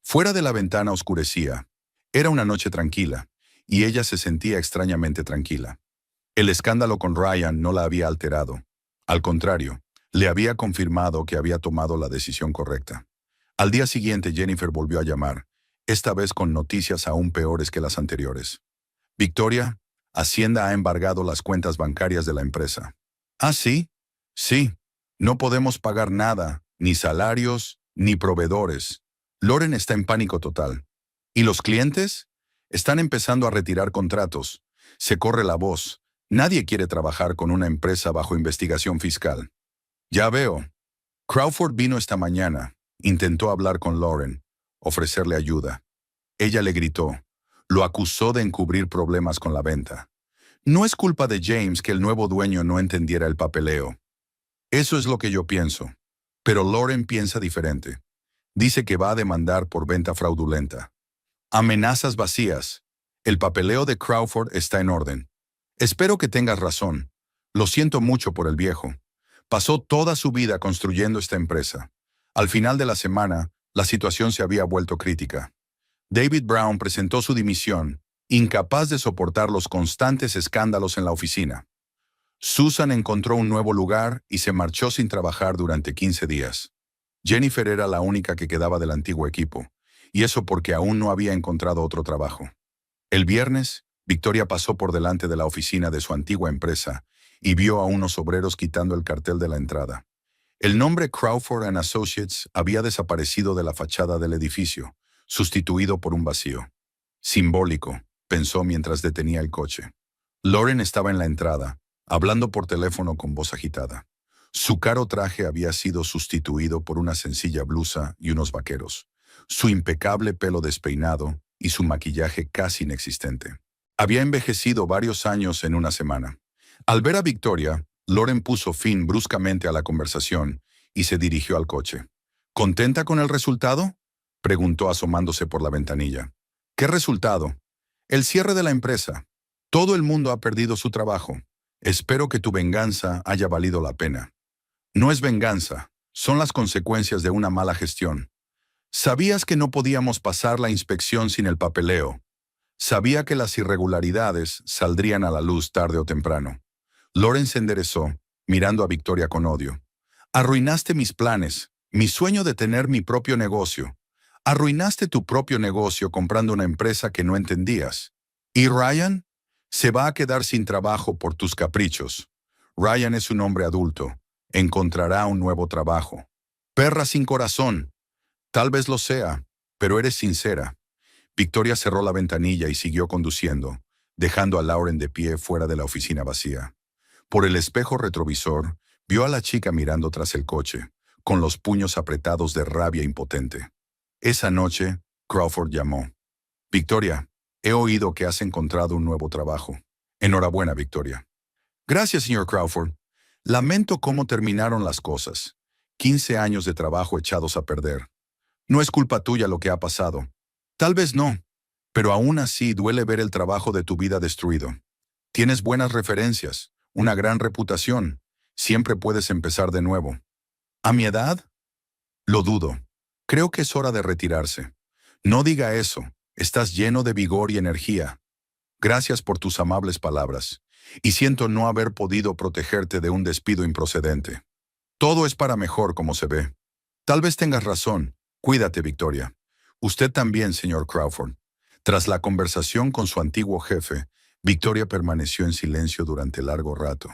Speaker 1: Fuera de la ventana oscurecía. Era una noche tranquila, y ella se sentía extrañamente tranquila. El escándalo con Ryan no la había alterado. Al contrario, le había confirmado que había tomado la decisión correcta. Al día siguiente Jennifer volvió a llamar, esta vez con noticias aún peores que las anteriores. Victoria, Hacienda ha embargado las cuentas bancarias de la empresa. ¿Ah, sí? Sí. No podemos pagar nada, ni salarios, ni proveedores. Lauren está en pánico total. ¿Y los clientes? Están empezando a retirar contratos. Se corre la voz. Nadie quiere trabajar con una empresa bajo investigación fiscal. Ya veo. Crawford vino esta mañana. Intentó hablar con Lauren, ofrecerle ayuda. Ella le gritó. Lo acusó de encubrir problemas con la venta. No es culpa de James que el nuevo dueño no entendiera el papeleo. Eso es lo que yo pienso. Pero Lauren piensa diferente. Dice que va a demandar por venta fraudulenta. Amenazas vacías. El papeleo de Crawford está en orden. Espero que tengas razón. Lo siento mucho por el viejo. Pasó toda su vida construyendo esta empresa. Al final de la semana, la situación se había vuelto crítica. David Brown presentó su dimisión, incapaz de soportar los constantes escándalos en la oficina. Susan encontró un nuevo lugar y se marchó sin trabajar durante 15 días. Jennifer era la única que quedaba del antiguo equipo, y eso porque aún no había encontrado otro trabajo. El viernes, Victoria pasó por delante de la oficina de su antigua empresa y vio a unos obreros quitando el cartel de la entrada. El nombre Crawford and Associates había desaparecido de la fachada del edificio, sustituido por un vacío. Simbólico, pensó mientras detenía el coche. Lauren estaba en la entrada, hablando por teléfono con voz agitada. Su caro traje había sido sustituido por una sencilla blusa y unos vaqueros, su impecable pelo despeinado y su maquillaje casi inexistente. Había envejecido varios años en una semana. Al ver a Victoria, Lauren puso fin bruscamente a la conversación y se dirigió al coche. ¿Contenta con el resultado?, preguntó asomándose por la ventanilla. ¿Qué resultado? El cierre de la empresa. Todo el mundo ha perdido su trabajo. Espero que tu venganza haya valido la pena. No es venganza, son las consecuencias de una mala gestión. Sabías que no podíamos pasar la inspección sin el papeleo. Sabía que las irregularidades saldrían a la luz tarde o temprano. Lauren se enderezó, mirando a Victoria con odio. Arruinaste mis planes, mi sueño de tener mi propio negocio. Arruinaste tu propio negocio comprando una empresa que no entendías. ¿Y Ryan? Se va a quedar sin trabajo por tus caprichos. Ryan es un hombre adulto. Encontrará un nuevo trabajo. Perra sin corazón. Tal vez lo sea, pero eres sincera. Victoria cerró la ventanilla y siguió conduciendo, dejando a Lauren de pie fuera de la oficina vacía. Por el espejo retrovisor, vio a la chica mirando tras el coche, con los puños apretados de rabia impotente. Esa noche, Crawford llamó. Victoria, he oído que has encontrado un nuevo trabajo. Enhorabuena, Victoria. Gracias, señor Crawford. Lamento cómo terminaron las cosas. 15 años de trabajo echados a perder. No es culpa tuya lo que ha pasado. Tal vez no, pero aún así duele ver el trabajo de tu vida destruido. Tienes buenas referencias, una gran reputación. Siempre puedes empezar de nuevo. ¿A mi edad? Lo dudo. Creo que es hora de retirarse. No diga eso. Estás lleno de vigor y energía. Gracias por tus amables palabras. Y siento no haber podido protegerte de un despido improcedente. Todo es para mejor como se ve. Tal vez tengas razón. Cuídate, Victoria. Usted también, señor Crawford. Tras la conversación con su antiguo jefe, Victoria permaneció en silencio durante largo rato,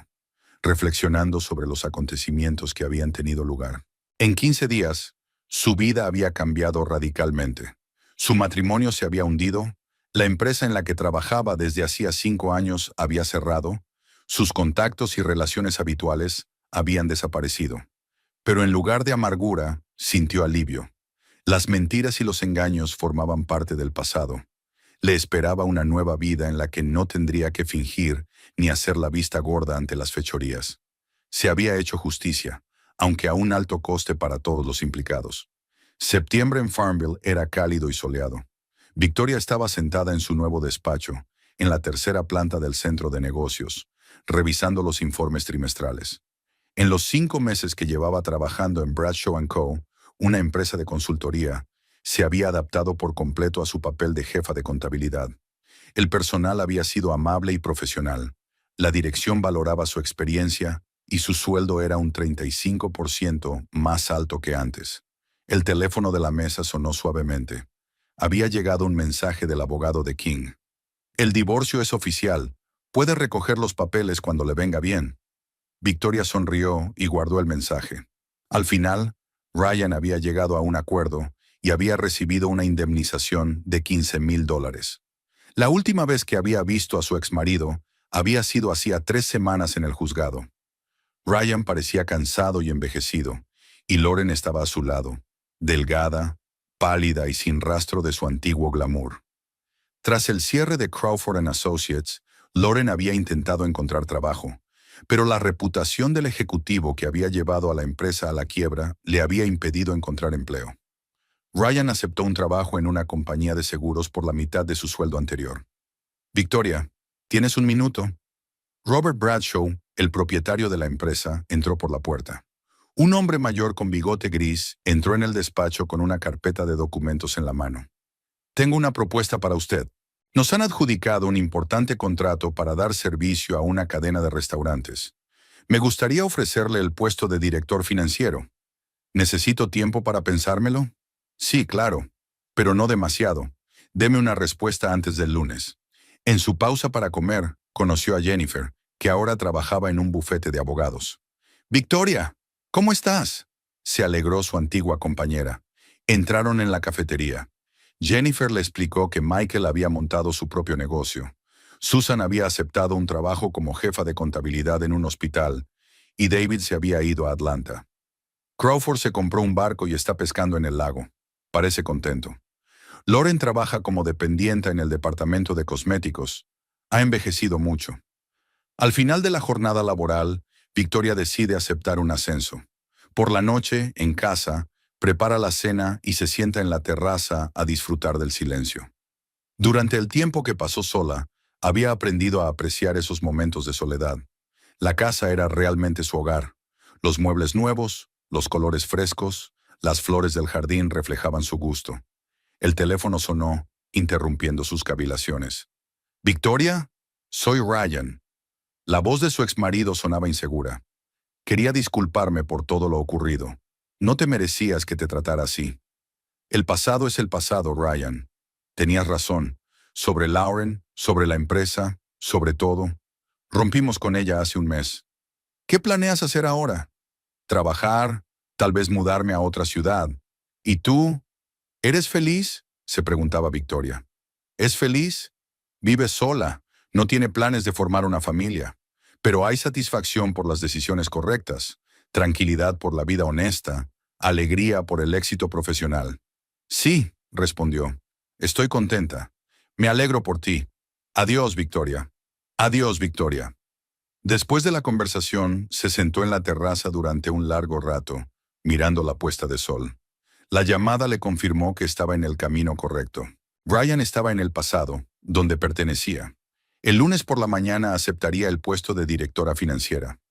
Speaker 1: reflexionando sobre los acontecimientos que habían tenido lugar. En 15 días, su vida había cambiado radicalmente. Su matrimonio se había hundido, la empresa en la que trabajaba desde hacía 5 años había cerrado, sus contactos y relaciones habituales habían desaparecido. Pero en lugar de amargura, sintió alivio. Las mentiras y los engaños formaban parte del pasado. Le esperaba una nueva vida en la que no tendría que fingir ni hacer la vista gorda ante las fechorías. Se había hecho justicia, aunque a un alto coste para todos los implicados. Septiembre en Farmville era cálido y soleado. Victoria estaba sentada en su nuevo despacho, en la tercera planta del centro de negocios, revisando los informes trimestrales. En los 5 meses que llevaba trabajando en Bradshaw & Co., una empresa de consultoría, se había adaptado por completo a su papel de jefa de contabilidad. El personal había sido amable y profesional. La dirección valoraba su experiencia y su sueldo era un 35% más alto que antes. El teléfono de la mesa sonó suavemente. Había llegado un mensaje del abogado de King. El divorcio es oficial. Puede recoger los papeles cuando le venga bien. Victoria sonrió y guardó el mensaje. Al final, Ryan había llegado a un acuerdo y había recibido una indemnización de $15,000. La última vez que había visto a su exmarido había sido hacía 3 semanas en el juzgado. Ryan parecía cansado y envejecido, y Lauren estaba a su lado, delgada, pálida y sin rastro de su antiguo glamour. Tras el cierre de Crawford & Associates, Lauren había intentado encontrar trabajo, pero la reputación del ejecutivo que había llevado a la empresa a la quiebra le había impedido encontrar empleo. Ryan aceptó un trabajo en una compañía de seguros por la mitad de su sueldo anterior. Victoria, ¿tienes un minuto? Robert Bradshaw, el propietario de la empresa, entró por la puerta. Un hombre mayor con bigote gris entró en el despacho con una carpeta de documentos en la mano. Tengo una propuesta para usted. Nos han adjudicado un importante contrato para dar servicio a una cadena de restaurantes. Me gustaría ofrecerle el puesto de director financiero. ¿Necesito tiempo para pensármelo? Sí, claro, pero no demasiado. Deme una respuesta antes del lunes. En su pausa para comer, conoció a Jennifer, que ahora trabajaba en un bufete de abogados. Victoria, ¿cómo estás? Se alegró su antigua compañera. Entraron en la cafetería. Jennifer le explicó que Michael había montado su propio negocio. Susan había aceptado un trabajo como jefa de contabilidad en un hospital, y David se había ido a Atlanta. Crawford se compró un barco y está pescando en el lago. Parece contento. Lauren trabaja como dependienta en el departamento de cosméticos. Ha envejecido mucho. Al final de la jornada laboral, Victoria decide aceptar un ascenso. Por la noche, en casa, prepara la cena y se sienta en la terraza a disfrutar del silencio. Durante el tiempo que pasó sola, había aprendido a apreciar esos momentos de soledad. La casa era realmente su hogar. Los muebles nuevos, los colores frescos, las flores del jardín reflejaban su gusto. El teléfono sonó, interrumpiendo sus cavilaciones. «¿Victoria? Soy Ryan». La voz de su exmarido sonaba insegura. «Quería disculparme por todo lo ocurrido. No te merecías que te tratara así. El pasado es el pasado, Ryan. Tenías razón. Sobre Lauren, sobre la empresa, sobre todo. Rompimos con ella hace un mes. ¿Qué planeas hacer ahora? Trabajar, tal vez mudarme a otra ciudad. ¿Y tú? ¿Eres feliz?», se preguntaba Victoria. ¿Es feliz? Vive sola. No tiene planes de formar una familia. Pero hay satisfacción por las decisiones correctas, tranquilidad por la vida honesta, alegría por el éxito profesional. «Sí», respondió. «Estoy contenta. Me alegro por ti. Adiós, Victoria». «Adiós, Victoria». Después de la conversación, se sentó en la terraza durante un largo rato, mirando la puesta de sol. La llamada le confirmó que estaba en el camino correcto. Ryan estaba en el pasado, donde pertenecía. El lunes por la mañana aceptaría el puesto de directora financiera.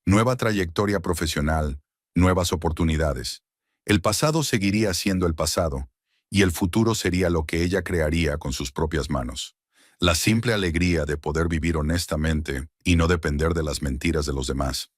Speaker 1: Nueva trayectoria profesional, nuevas oportunidades. El pasado seguiría siendo el pasado, y el futuro sería lo que ella crearía con sus propias manos. La simple alegría de poder vivir honestamente y no depender de las mentiras de los demás.